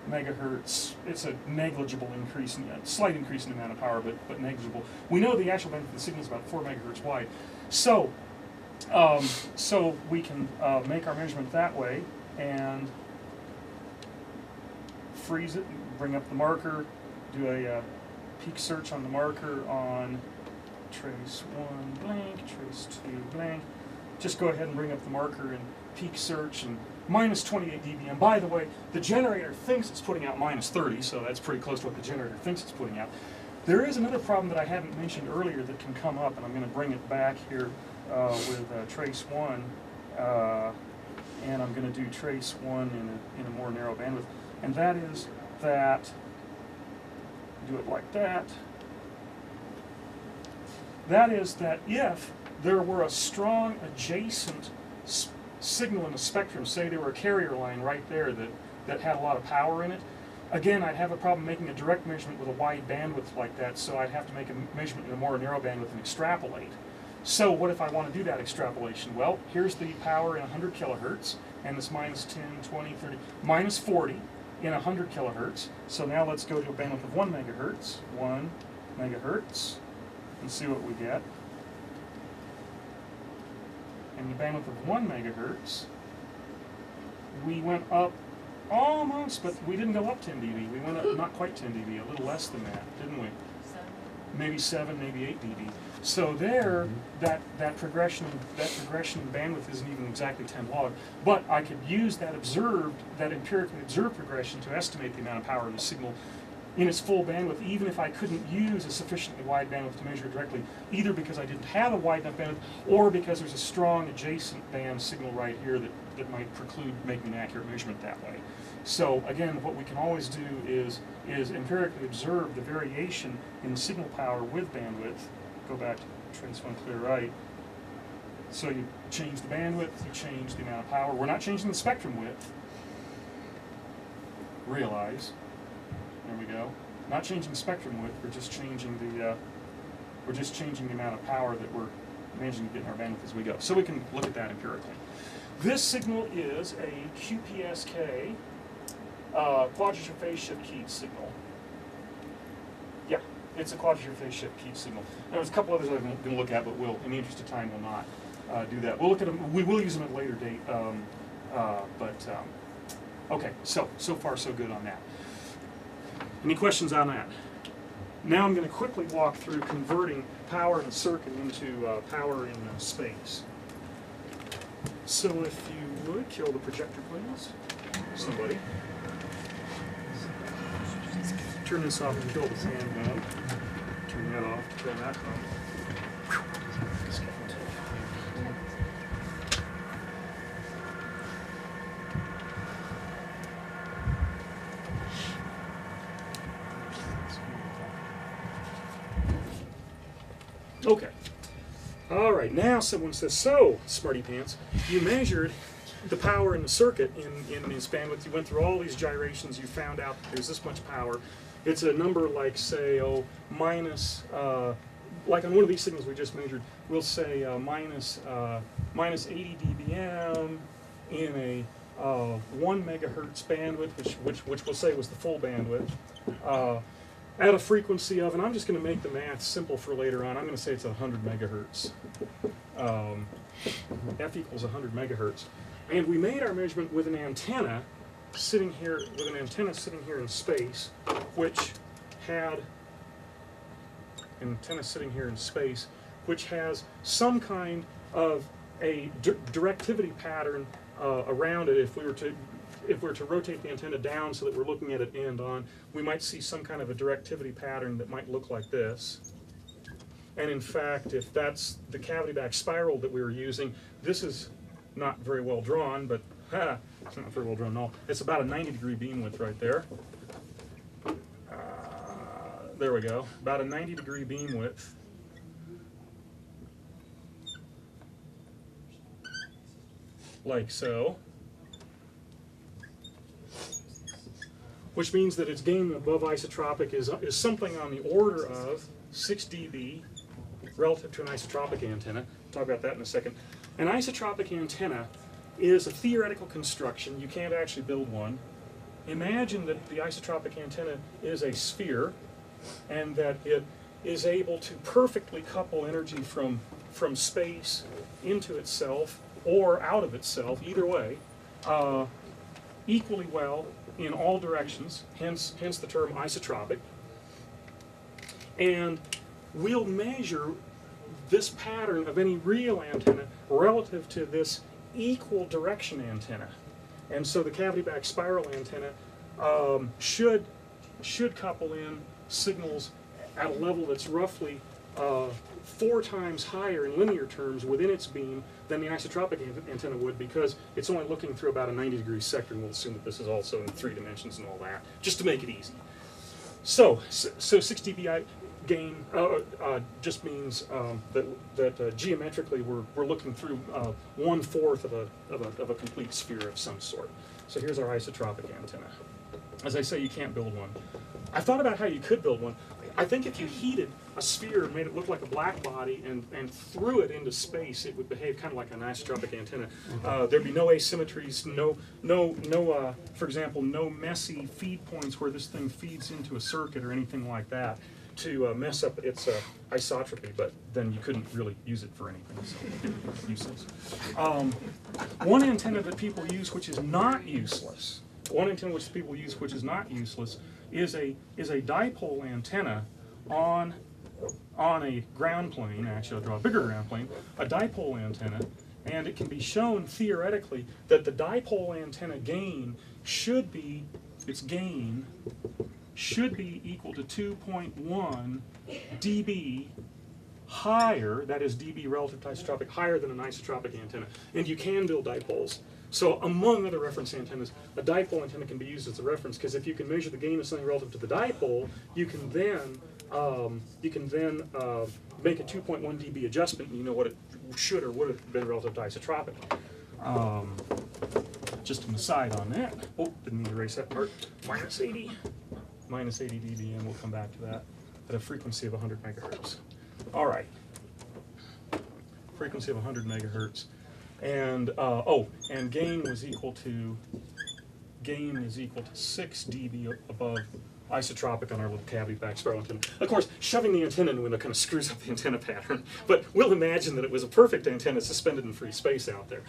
megahertz, it's a negligible increase, slight increase in the amount of power, but negligible. We know the actual bandwidth of the signal is about 4 megahertz wide. So, so we can make our measurement that way and freeze it, bring up the marker, do a peak search on the marker on trace 1 blank, trace 2 blank. Just go ahead and bring up the marker and peak search, and minus 28 dBm. By the way, the generator thinks it's putting out minus 30, so that's pretty close to what the generator thinks it's putting out. There is another problem that I hadn't mentioned earlier that can come up, and I'm going to bring it back here with trace 1, and I'm going to do trace 1 in a more narrow bandwidth, and that is that, do it like that, that is that if there were a strong adjacent signal in the spectrum, say there were a carrier line right there that had a lot of power in it, again, I'd have a problem making a direct measurement with a wide bandwidth like that, so I'd have to make a measurement in a more narrow bandwidth and extrapolate. So what if I want to do that extrapolation? Well, here's the power in 100 kilohertz, and it's minus 10, 20, 30, minus 40 in 100 kilohertz. So now let's go to a bandwidth of 1 megahertz, 1 megahertz, and see what we get. And the bandwidth of 1 megahertz, we went up almost, but we didn't go up 10 dB. We went up not quite 10 dB, a little less than that, didn't we? Maybe 7, maybe 8 dB. So there, that progression in bandwidth isn't even exactly 10 log, but I could use that empirically observed progression to estimate the amount of power in the signal in its full bandwidth, even if I couldn't use a sufficiently wide bandwidth to measure it directly, either because I didn't have a wide enough bandwidth, or because there's a strong adjacent band signal right here that might preclude making an accurate measurement that way. So again, what we can always do is empirically observe the variation in the signal power with bandwidth. Go back to trace one clear right. So you change the bandwidth, you change the amount of power. We're not changing the spectrum width. Realize. There we go. Not changing spectrum width. We're just changing the amount of power that we're managing to get in our bandwidth as we go. So we can look at that empirically. This signal is a QPSK quadrature phase shift keyed signal. Yeah, it's a quadrature phase shift keyed signal. There's a couple others I'm going to look at, but we'll, in the interest of time, will not do that. We'll look at them. We will use them at a later date. Okay. So far so good on that. Any questions on that? Now I'm going to quickly walk through converting power in a circuit into power in space. So if you would, kill the projector, please. Somebody. Turn this off and kill the fan gun. Turn that off, turn that on. Okay. All right, now someone says, so, smarty pants, you measured the power in the circuit in this bandwidth. You went through all these gyrations. You found out that there's this much power. It's a number like, say, minus, like on one of these signals we just measured, we'll say minus 80 dBm in a 1 megahertz bandwidth, which we'll say was the full bandwidth. At a frequency of, and I'm just going to make the math simple for later on, I'm going to say it's 100 megahertz. F equals 100 megahertz. And we made our measurement with an antenna sitting here, in space, which has some kind of a directivity pattern around it. If we were to rotate the antenna down so that we're looking at it end on, we might see some kind of a directivity pattern that might look like this. And in fact, if that's the cavity back spiral that we were using, this is not very well drawn, but it's not very well drawn at all. It's about a 90-degree beam width right there. There we go, about a 90-degree beam width. Like so. Which means that its gain above isotropic is something on the order of 6 dB relative to an isotropic antenna. We'll talk about that in a second. An isotropic antenna is a theoretical construction. You can't actually build one. Imagine that the isotropic antenna is a sphere and that it is able to perfectly couple energy from space into itself or out of itself, either way, equally well in all directions, hence the term isotropic. And we'll measure this pattern of any real antenna relative to this equal direction antenna. And so the cavity back spiral antenna should couple in signals at a level that's roughly 4 times higher in linear terms within its beam than the isotropic antenna would, because it's only looking through about a 90-degree sector, and we'll assume that this is also in 3 dimensions and all that, just to make it easy. So 6 dB, gain just means that geometrically we're looking through 1/4 of a complete sphere of some sort. So here's our isotropic antenna. As I say, you can't build one. I thought about how you could build one. I think if you heated a sphere and made it look like a black body and threw it into space, it would behave kind of like an isotropic antenna. There'd be no asymmetries, for example, no messy feed points where this thing feeds into a circuit or anything like that to mess up its isotropy, but then you couldn't really use it for anything, so it was useless. One antenna that people use which is not useless, is a dipole antenna on a ground plane. Actually, I'll draw a bigger ground plane, a dipole antenna, and it can be shown theoretically that the dipole antenna gain should be equal to 2.1 dB higher, that is dB relative to isotropic, higher than an isotropic antenna. And you can build dipoles. So among other reference antennas, a dipole antenna can be used as a reference, because if you can measure the gain of something relative to the dipole, you can then make a 2.1 dB adjustment, and you know what it should or would have been relative to isotropic. Just an aside on that. Oh, didn't mean to erase that part. Minus 80 dB, and we'll come back to that at a frequency of 100 megahertz. All right. Frequency of 100 megahertz. And and gain is equal to 6 dB above isotropic on our little cavity back spiral antenna. Of course, shoving the antenna in the window kind of screws up the antenna pattern, but we'll imagine that it was a perfect antenna suspended in free space out there.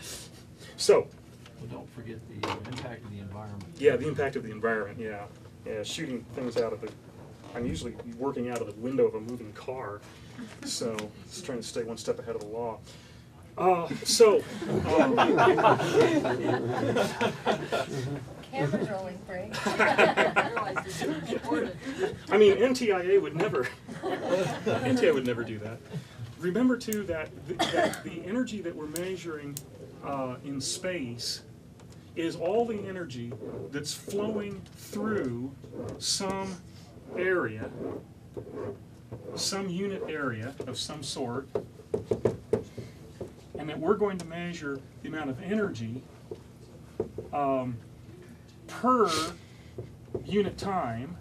So, Well, don't forget the impact of the environment. yeah, the impact of the environment, yeah. Yeah, shooting things out of the, I'm usually working out of the window of a moving car, so just trying to stay one step ahead of the law. Camera's rolling, Frank. I mean, NTIA would never do that. Remember too that the energy that we're measuring in space is all the energy that's flowing through some area, some unit area of some sort, and that we're going to measure the amount of energy per unit time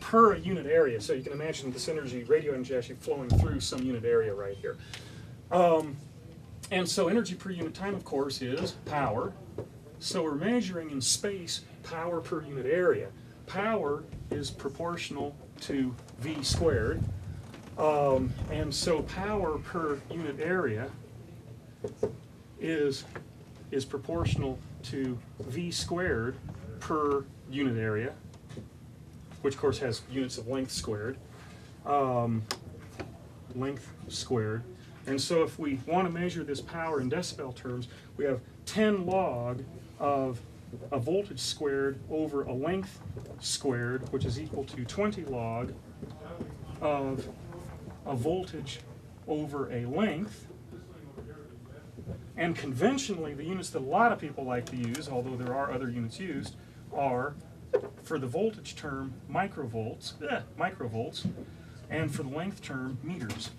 per a unit area. So you can imagine this energy, radio energy, actually flowing through some unit area right here. And so energy per unit time, of course, is power. So we're measuring in space power per unit area. Power is proportional to V squared. And so power per unit area is proportional to V squared per unit area, which of course has units of length squared. Length squared. And so if we want to measure this power in decibel terms, we have 10 log of a voltage squared over a length squared, which is equal to 20 log of a voltage over a length. And conventionally, the units that a lot of people like to use, although there are other units used, are, for the voltage term, microvolts, and for the length term, meters.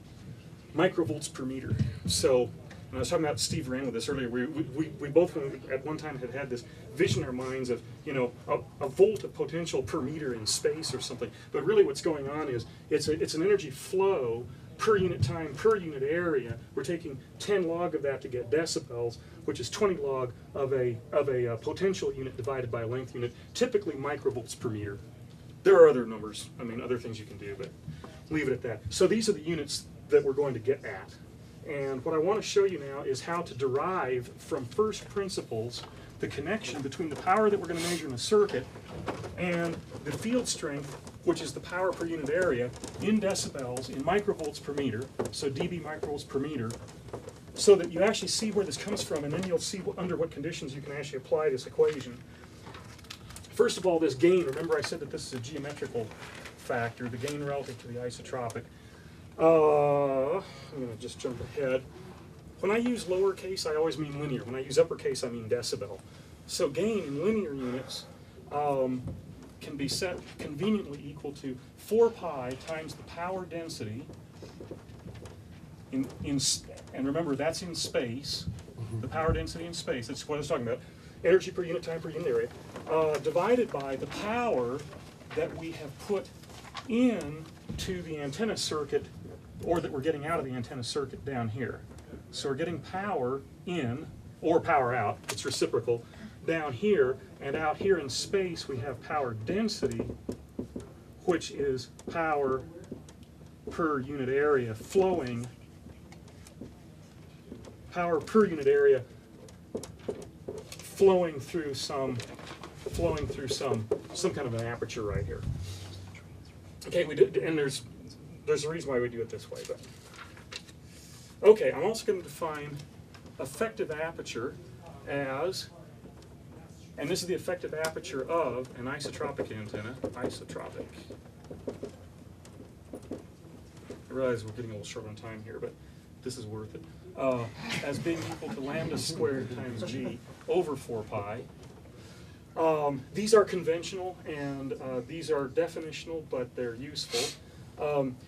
Microvolts per meter. So, and I was talking about Steve ran with this earlier. We both at one time had this vision in our minds of, you know, a volt of potential per meter in space or something. But really, what's going on is it's an energy flow per unit time, per unit area. We're taking 10 log of that to get decibels, which is 20 log of a potential unit divided by a length unit, typically microvolts per meter. There are other numbers, I mean, other things you can do, but leave it at that. So these are the units that we're going to get at. And what I want to show you now is how to derive from first principles the connection between the power that we're going to measure in a circuit and the field strength, which is the power per unit area, in decibels, in microvolts per meter, so dB microvolts per meter, so that you actually see where this comes from, and then you'll see under what conditions you can actually apply this equation. First of all, this gain, remember I said that this is a geometrical factor, the gain relative to the isotropic. I'm going to just jump ahead. When I use lowercase, I always mean linear. When I use uppercase, I mean decibel. So gain in linear units can be set conveniently equal to 4 pi times the power density and remember that's in space, the power density in space, that's what I was talking about, energy per unit time per unit area, divided by the power that we have put in to the antenna circuit, or that we're getting out of the antenna circuit down here. So we're getting power in, or power out, it's reciprocal, down here, and out here in space we have power density, which is power per unit area flowing, power per unit area flowing through some kind of an aperture right here. Okay, we did, and there's a reason why we do it this way, but okay, I'm also going to define effective aperture as, and this is the effective aperture of an isotropic antenna, isotropic. I realize we're getting a little short on time here, but this is worth it. As being equal to lambda squared times g over 4 pi. These are conventional and these are definitional, but they're useful.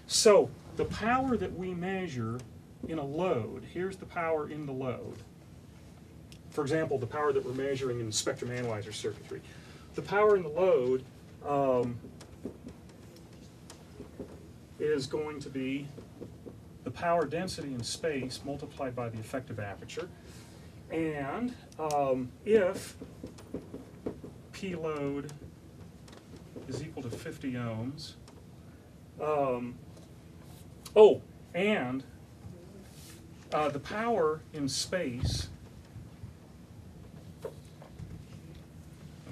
So the power that we measure in a load, here's the power in the load. For example, the power that we're measuring in spectrum analyzer circuitry. The power in the load is going to be the power density in space multiplied by the effective aperture. And if P load is equal to 50 ohms, and the power in space, I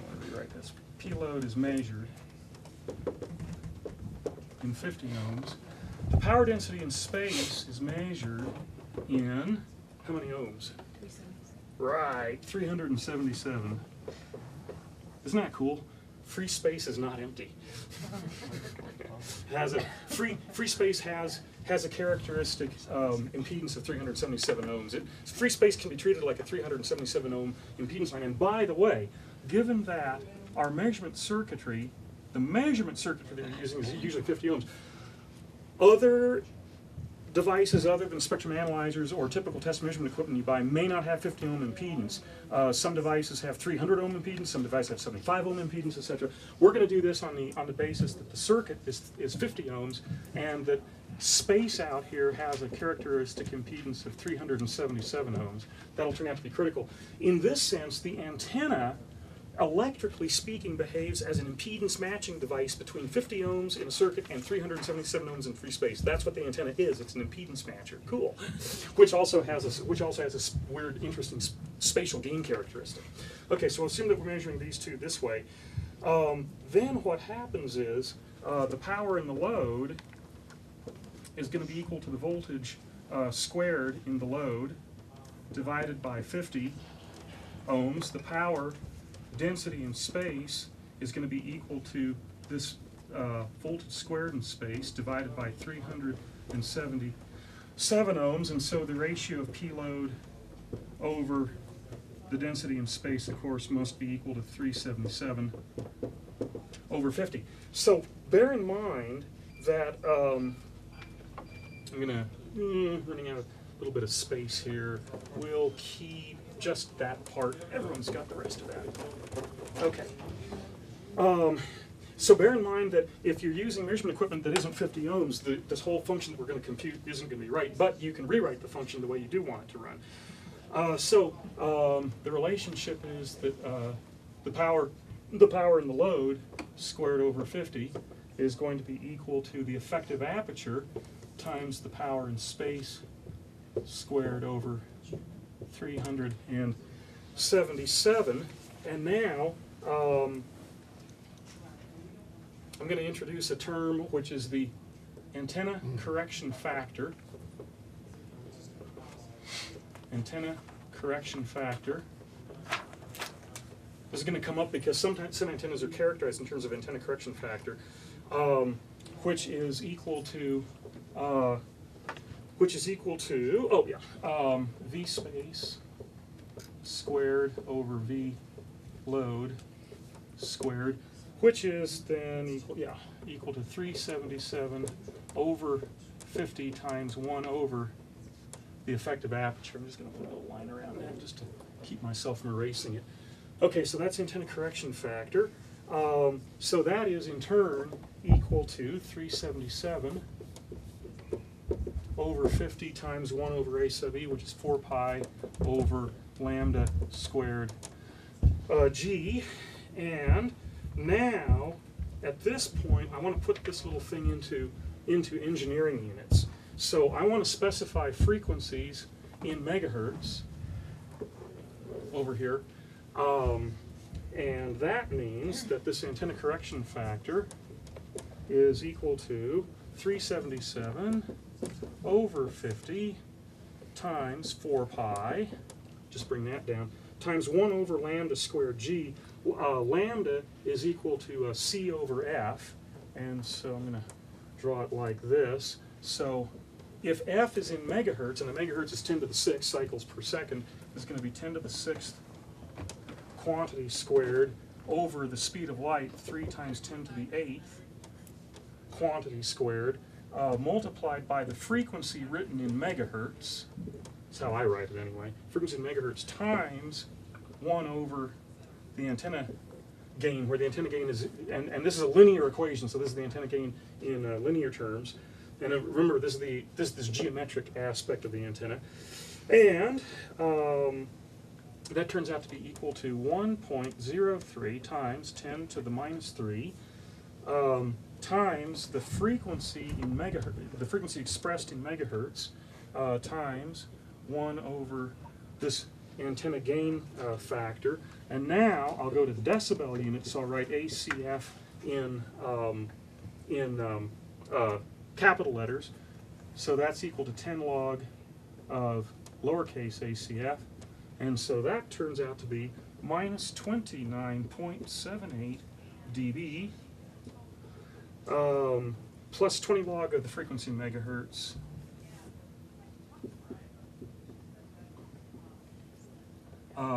want to rewrite this, P load is measured in 50 ohms. The power density in space is measured in, how many ohms? 377. Right, 377. Isn't that cool? Free space is not empty. Free space has a characteristic impedance of 377 ohms. Free space can be treated like a 377 ohm impedance line. And by the way, given that our measurement circuitry, the measurement circuitry that we're using is usually 50 ohms, other devices other than spectrum analyzers or typical test measurement equipment you buy may not have 50 ohm impedance. Some devices have 300 ohm impedance, some devices have 75 ohm impedance, etc. We're going to do this on the basis that the circuit is 50 ohms and that space out here has a characteristic impedance of 377 ohms. That'll turn out to be critical. In this sense, the antenna, electrically speaking, behaves as an impedance matching device between 50 ohms in a circuit and 377 ohms in free space. That's what the antenna is. It's an impedance matcher. Cool. Which also has a weird, interesting spatial gain characteristic. Okay, so assume that we're measuring these two this way. Then what happens is the power in the load is going to be equal to the voltage squared in the load divided by 50 ohms. The power density in space is going to be equal to this voltage squared in space divided by 377 ohms, and so the ratio of P load over the density in space, of course, must be equal to 377 over 50. So bear in mind that I'm running out of a little bit of space here. We'll keep just that part. Everyone's got the rest of that. Okay. So bear in mind that if you're using measurement equipment that isn't 50 ohms, this whole function that we're going to compute isn't going to be right, but you can rewrite the function the way you do want it to run. The relationship is that the power in the load squared over 50 is going to be equal to the effective aperture times the power in space squared over 377. And now I'm going to introduce a term which is the antenna correction factor. Antenna correction factor. This is going to come up because sometimes some antennas are characterized in terms of antenna correction factor, which is equal to V space squared over V load squared. which is then equal to 377 over 50 times 1 over the effective aperture. I'm just going to put a little line around that just to keep myself from erasing it. Okay, so that's antenna correction factor. So that is in turn equal to 377 over 50 times 1 over a sub e, which is 4 pi over lambda squared g. And now, at this point, I want to put this little thing into engineering units. So I want to specify frequencies in megahertz over here. And that means that this antenna correction factor is equal to 377 over 50 times 4 pi, just bring that down, times 1 over lambda squared g. Lambda is equal to c over f, and so I'm going to draw it like this. So if f is in megahertz, and a megahertz is 10 to the 6th cycles per second, is going to be 10 to the 6th quantity squared over the speed of light, 3 times 10 to the 8th quantity squared, multiplied by the frequency written in megahertz. That's how I write it anyway. Frequency in megahertz times 1 over the antenna gain, where the antenna gain is, and this is a linear equation, so this is the antenna gain in linear terms. And remember, this is this geometric aspect of the antenna. And that turns out to be equal to 1.03 times 10 to the minus 3 times the frequency in megahertz, the frequency expressed in megahertz, times 1 over this antenna gain factor. And now I'll go to the decibel unit, so I'll write ACF in capital letters. So that's equal to 10 log of lowercase ACF. And so that turns out to be minus 29.78 dB, plus 20 log of the frequency in megahertz,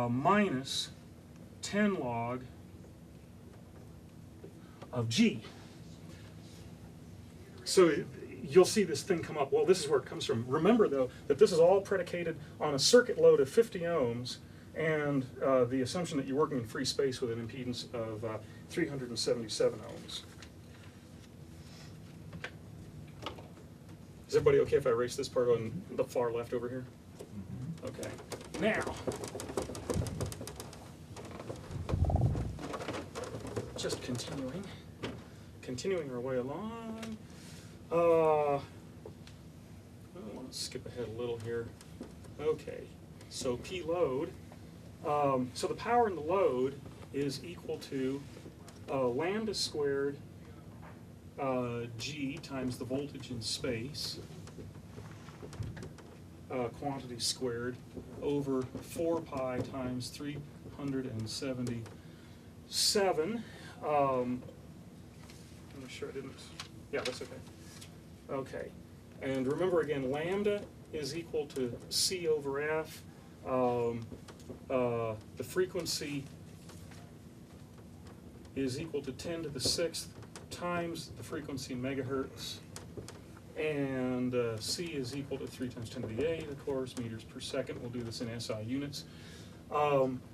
minus 10 log of G. So you'll see this thing come up. Well, this is where it comes from. Remember, though, that this is all predicated on a circuit load of 50 ohms and the assumption that you're working in free space with an impedance of 377 ohms. Is everybody okay if I erase this part on the far left over here? Okay. Now, just continuing our way along. I want to skip ahead a little here. Okay, so P load. So the power in the load is equal to lambda squared G times the voltage in space, quantity squared, over 4 pi times 377. I'm sure I didn't. Yeah, that's okay. Okay, and remember again, lambda is equal to C over F. The frequency is equal to 10 to the 6th times the frequency in megahertz. And C is equal to 3 times 10 to the 8, of course, meters per second. We'll do this in SI units.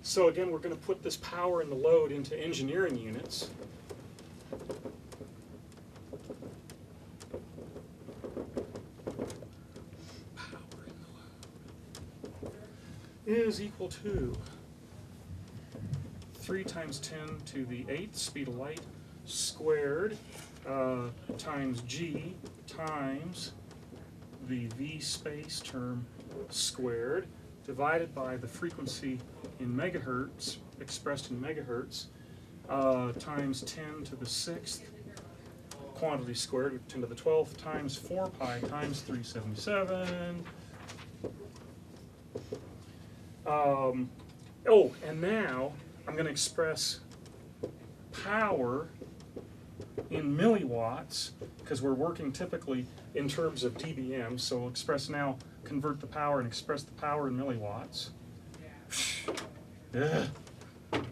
So again, we're going to put this power in the load into engineering units. Is equal to 3 times 10 to the 8th speed of light squared times G times the V space term squared divided by the frequency in megahertz, expressed in megahertz, times 10 to the 6th quantity squared, 10 to the 12th, times 4 pi times 377. Oh, and now I'm going to express power in milliwatts, because we're working typically in terms of dBm, so we'll express now, convert the power and express the power in milliwatts.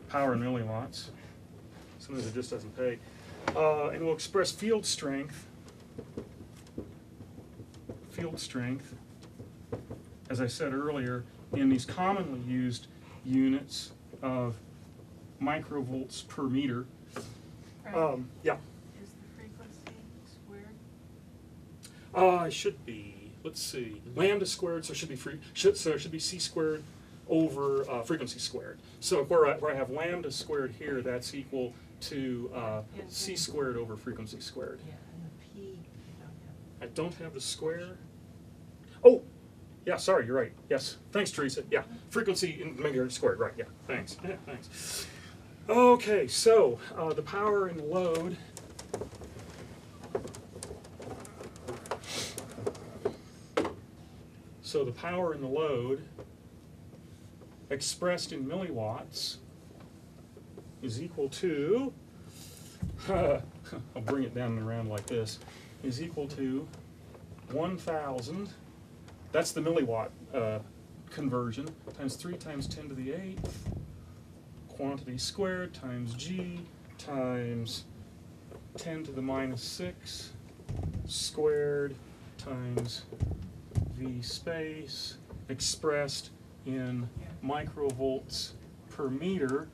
Power in milliwatts. Sometimes it just doesn't pay. And we'll express field strength. Field strength, as I said earlier, in these commonly used units of microvolts per meter. Right. Yeah. Is the frequency squared? It should be, let's see, lambda squared, so it should be so it should be c squared over frequency squared. So where I have lambda squared here, that's equal to c squared over frequency squared. Yeah, and the P, you don't have. I don't have the square. Oh, yeah, sorry, you're right. Yes, thanks, Teresa. Yeah, frequency in megahertz squared, right, yeah, thanks. Yeah, thanks. Okay, so the power and load. So the power and the load expressed in milliwatts is equal to, I'll bring it down and around like this, is equal to 1,000, that's the milliwatt conversion, times 3 times 10 to the 8th, quantity squared times G times 10 to the minus 6 squared times V space expressed in microvolts per meter.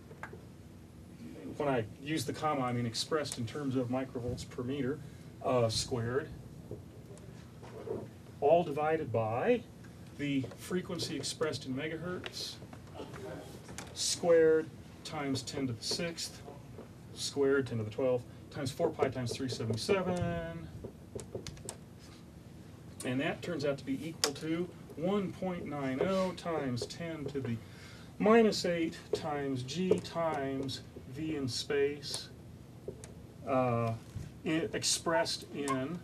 When I use the comma, I mean expressed in terms of microvolts per meter squared, all divided by the frequency expressed in megahertz squared times 10 to the 6th squared 10 to the 12th times 4 pi times 377, and that turns out to be equal to 1.90 times 10 to the minus 8 times G times V in space expressed in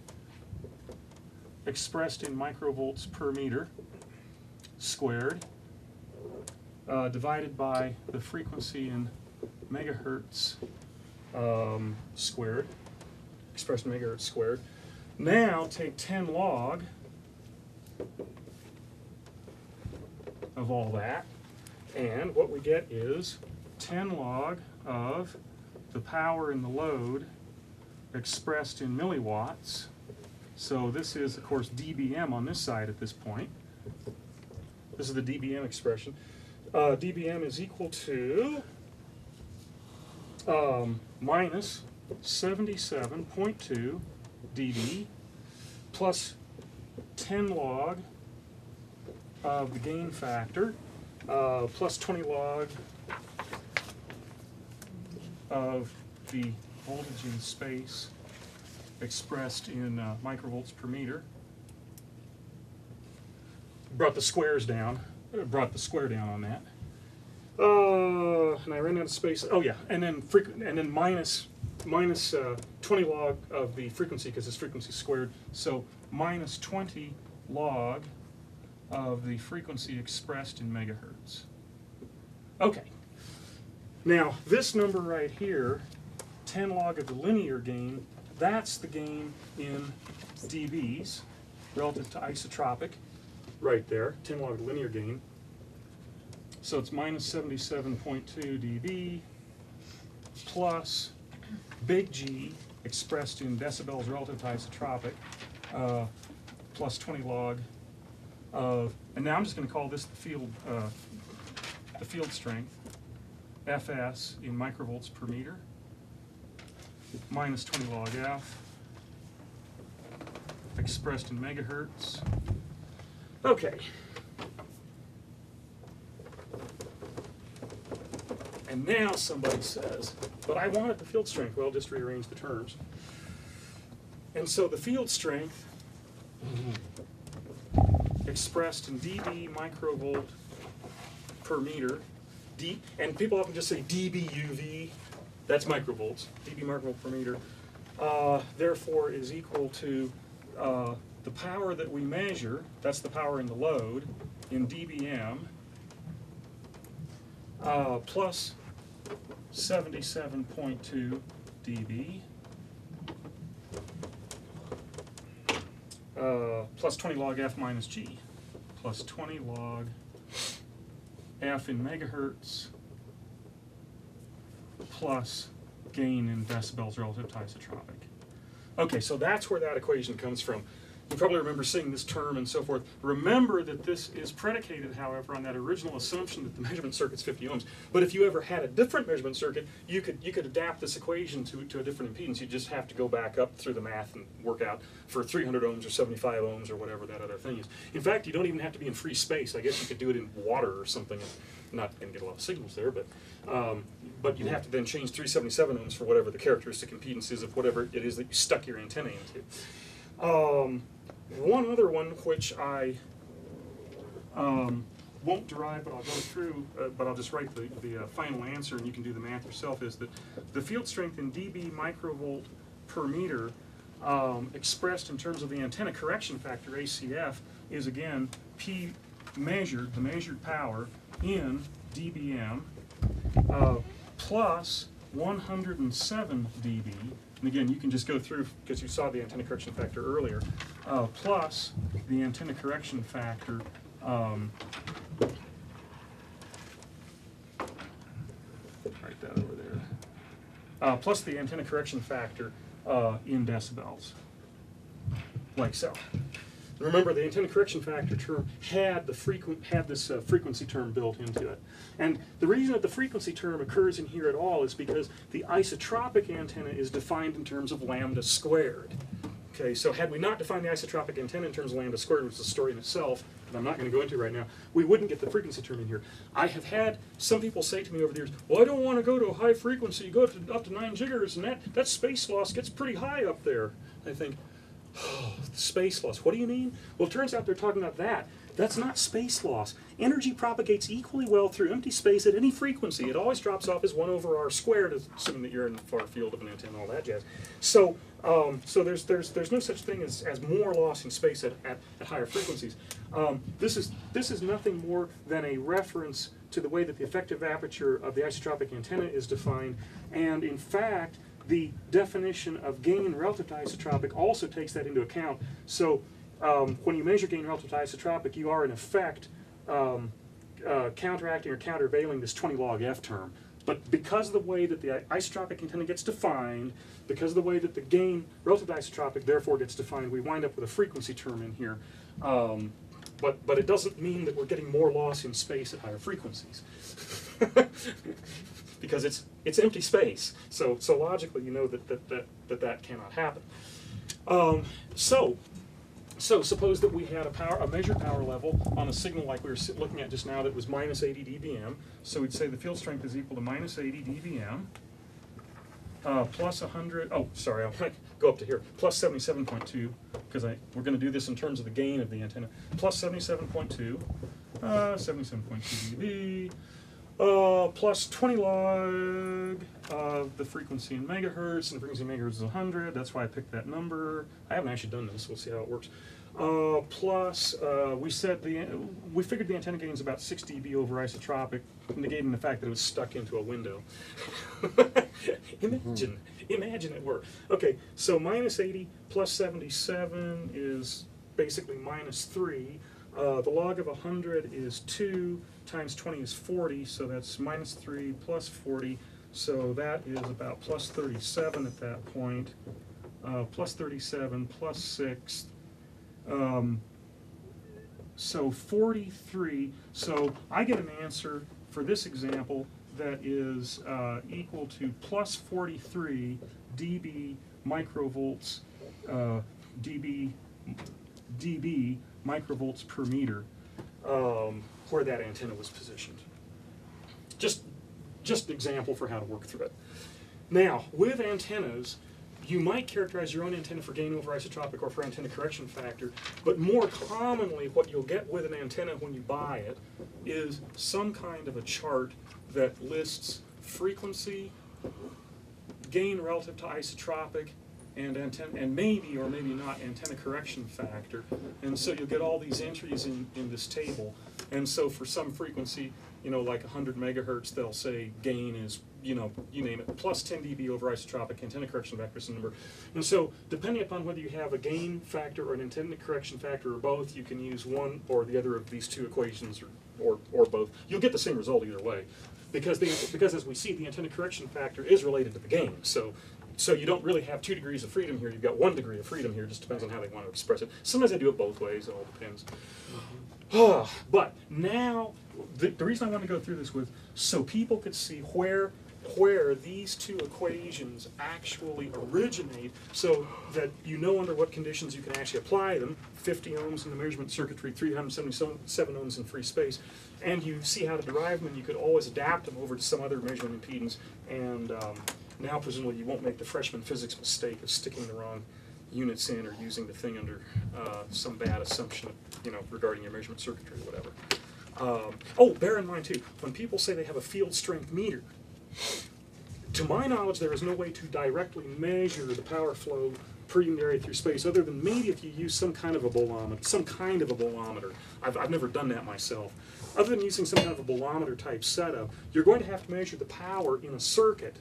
microvolts per meter squared divided by the frequency in megahertz squared, expressed in megahertz squared. Now take 10 log of all that, and what we get is 10 log of the power and the load expressed in milliwatts. So this is, of course, dBm on this side at this point. This is the dBm expression. dBm is equal to minus 77.2 dB plus 10 log of the gain factor plus 20 log of the voltage in space expressed in microvolts per meter. Brought the squares down. Brought the square down on that. And I ran out of space. Oh yeah, and then minus 20 log of the frequency because it's frequency squared. So minus 20 log of the frequency expressed in megahertz. Okay. Now this number right here, 10 log of the linear gain, that's the gain in dBs relative to isotropic, right there, 10 log of the linear gain. So it's minus 77.2 dB plus big G expressed in decibels relative to isotropic plus 20 log of, and now I'm just going to call this the field strength, Fs in microvolts per meter, minus 20 log F expressed in megahertz. Okay. And now somebody says, but I wanted the field strength. Well, just rearrange the terms. And so the field strength expressed in dB microvolt per meter, and people often just say dBUV, that's microvolts, dB microvolt per meter, therefore is equal to the power that we measure, that's the power in the load, in dBm, plus 77.2 dB, plus 20 log F minus G, plus 20 log F in megahertz, plus gain in decibels relative to isotropic. Okay, so that's where that equation comes from. You probably remember seeing this term and so forth. Remember that this is predicated, however, on that original assumption that the measurement circuit's 50 ohms. But if you ever had a different measurement circuit, you could adapt this equation to a different impedance. You just have to go back up through the math and work out for 300 ohms or 75 ohms or whatever that other thing is. In fact, you don't even have to be in free space. I guess you could do it in water or something. Not going to get a lot of signals there, but you'd have to then change 377 ohms for whatever the characteristic impedance is of whatever it is that you stuck your antenna into. One other one which I won't derive, but I'll go through, but I'll just write the final answer and you can do the math yourself, is that the field strength in dB microvolt per meter expressed in terms of the antenna correction factor, ACF, is again P measured, the measured power, in dBm plus 107 dB. And again, you can just go through, because you saw the antenna correction factor earlier, plus the antenna correction factor, write that over there, plus the antenna correction factor in decibels, like so. Remember, the antenna correction factor term had this frequency term built into it. And the reason that the frequency term occurs in here at all is because the isotropic antenna is defined in terms of lambda squared. Okay, so had we not defined the isotropic antenna in terms of lambda squared, which is a story in itself, that I'm not going to go into right now, we wouldn't get the frequency term in here. I have had some people say to me over the years, well, I don't want to go to a high frequency, go up to 9 gigahertz, and that space loss gets pretty high up there. I think, oh, space loss, what do you mean? Well, it turns out they're talking about that. That's not space loss. Energy propagates equally well through empty space at any frequency. It always drops off as 1 over r squared, assuming that you're in the far field of an antenna, all that jazz. So, so there's no such thing as more loss in space at higher frequencies. This is nothing more than a reference to the way that the effective aperture of the isotropic antenna is defined, and in fact, the definition of gain relative to isotropic also takes that into account. So when you measure gain relative to isotropic, you are in effect counteracting or countervailing this 20 log f term. But because of the way that the isotropic antenna gets defined, because of the way that the gain relative to isotropic therefore gets defined, we wind up with a frequency term in here. But it doesn't mean that we're getting more loss in space at higher frequencies. Because it's empty space. So logically, you know that cannot happen. So suppose that we had a measured power level on a signal like we were looking at just now that was minus 80 dBm. So we'd say the field strength is equal to minus 80 dBm plus 100. Oh, sorry, I'll go up to here. Plus 77.2 because we're going to do this in terms of the gain of the antenna. Plus 77.2, 77.2 dB. Plus 20 log of the frequency in megahertz, and the frequency in megahertz is 100. That's why I picked that number. I haven't actually done this. We'll see how it works. Plus, we figured the antenna gain is about 6 dB over isotropic, negating the fact that it was stuck into a window. Imagine it were. Okay, so minus 80 plus 77 is basically minus 3. The log of 100 is 2 times 20 is 40, so that's minus 3 plus 40, so that is about plus 37 at that point. Plus 37 plus 6, so 43. So I get an answer for this example that is equal to plus 43 dB microvolts, dB microvolts per meter, where that antenna was positioned. Just an example for how to work through it. Now, with antennas, you might characterize your own antenna for gain over isotropic or for antenna correction factor, but more commonly what you'll get with an antenna when you buy it is some kind of a chart that lists frequency, gain relative to isotropic, and maybe or maybe not antenna correction factor. And so you'll get all these entries in this table. And so for some frequency, like 100 megahertz, they'll say gain is, you name it, plus 10 dB over isotropic, antenna correction factor is the number. And so depending upon whether you have a gain factor or an antenna correction factor or both, you can use one or the other of these two equations or both. You'll get the same result either way. because as we see, the antenna correction factor is related to the gain. So you don't really have 2 degrees of freedom here. You've got 1 degree of freedom here. Just depends on how they want to express it. Sometimes they do it both ways. It all depends. But now, the reason I want to go through this with, so people could see where these 2 equations actually originate, so that you know under what conditions you can actually apply them. 50 ohms in the measurement circuitry, 377 ohms in free space, and you see how to derive them, and you could always adapt them over to some other measurement impedance. And now presumably you won't make the freshman physics mistake of sticking the wrong units in or using the thing under some bad assumption, regarding your measurement circuitry or whatever. Bear in mind too, when people say they have a field strength meter, to my knowledge, there is no way to directly measure the power flow per unit area through space, other than maybe if you use some kind of a bolometer. I've never done that myself. Other than using some kind of a bolometer type setup, you're going to have to measure the power in a circuit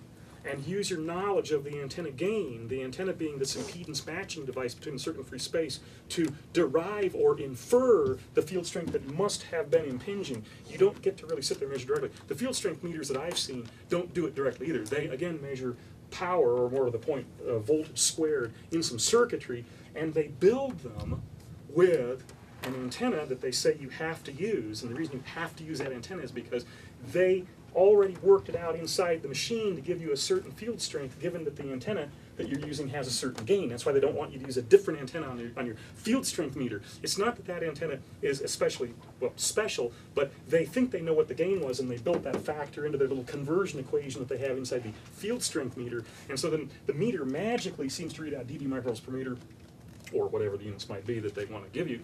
and use your knowledge of the antenna gain, the antenna being this impedance matching device between a certain free space, to derive or infer the field strength that must have been impinging. You don't get to really sit there and measure directly. The field strength meters that I've seen don't do it directly either. They, again, measure power, or more to the point, voltage squared, in some circuitry, and they build them with an antenna that they say you have to use. And the reason you have to use that antenna is because they already worked it out inside the machine to give you a certain field strength, given that the antenna that you're using has a certain gain. That's why they don't want you to use a different antenna on your field strength meter. It's not that that antenna is especially, special, but they think they know what the gain was, and they built that factor into their little conversion equation that they have inside the field strength meter. And so then the meter magically seems to read out dB microns per meter, or whatever the units might be that they want to give you.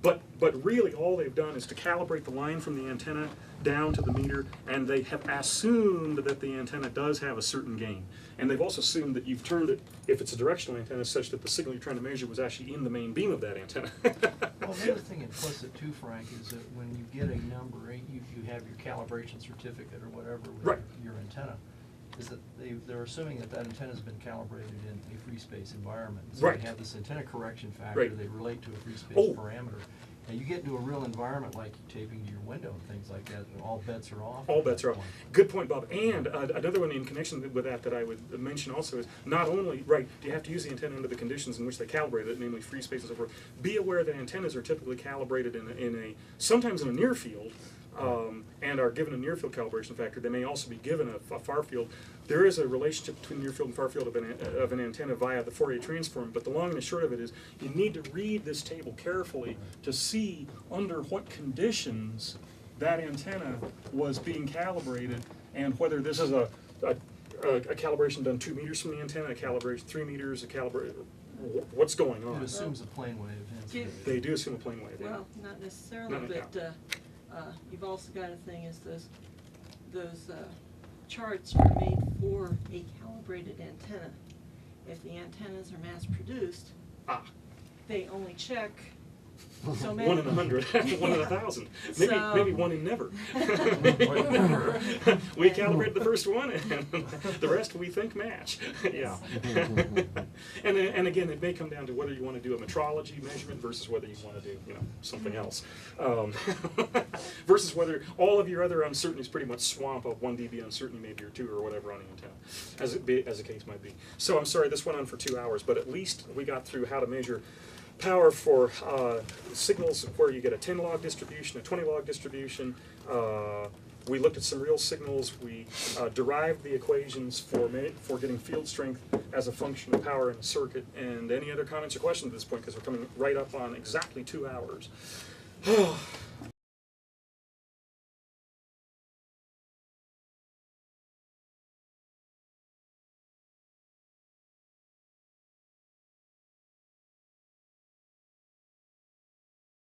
But really all they've done is to calibrate the line from the antenna down to the meter, and they have assumed that the antenna does have a certain gain. And they've also assumed that you've turned it, if it's a directional antenna, such that the signal you're trying to measure was actually in the main beam of that antenna. Well, the other thing implicit too, Frank, is that when you get a number, you have your calibration certificate or whatever with Right. your antenna, is that they're assuming that antenna's been calibrated in a free space environment. So Right. they have this antenna correction factor, Right. they relate to a free space Oh. parameter. And you get into a real environment like taping to your window and things like that, and all bets are off. All at bets that are off. point. Good point, Bob. And another one in connection with that I would mention also is, not only, do you have to use the antenna under the conditions in which they calibrate it, namely free space and so forth. Be aware that antennas are typically calibrated sometimes in a near field, and are given a near field calibration factor. They may also be given a far field. There is a relationship between near field and far field of an antenna via the Fourier transform, but the long and the short of it is you need to read this table carefully to see under what conditions that antenna was being calibrated, and whether this is a calibration done 2 meters from the antenna, a calibration 3 meters, a calibration, what's going It on. assumes a plane wave. Yeah. They do assume a plane wave. Yeah. Well, not necessarily, No, no, but you've also got a thing is those charts are made for a calibrated antenna. If the antennas are mass produced, they only check so many. 1 in 100, 1 in 1,000, maybe 1 in never. We calibrated the first one, and the rest we think match. Yeah. And again, it may come down to whether you want to do a metrology measurement versus whether you want to do something else, versus whether all of your other uncertainties pretty much swamp up 1 dB uncertainty, maybe, or 2, or whatever on the antenna, as the case might be. So I'm sorry this went on for 2 hours, but at least we got through how to measure power for signals where you get a 10 log distribution, a 20 log distribution. We looked at some real signals. We derived the equations for getting field strength as a function of power in a circuit. And any other comments or questions at this point, because we're coming right up on exactly 2 hours.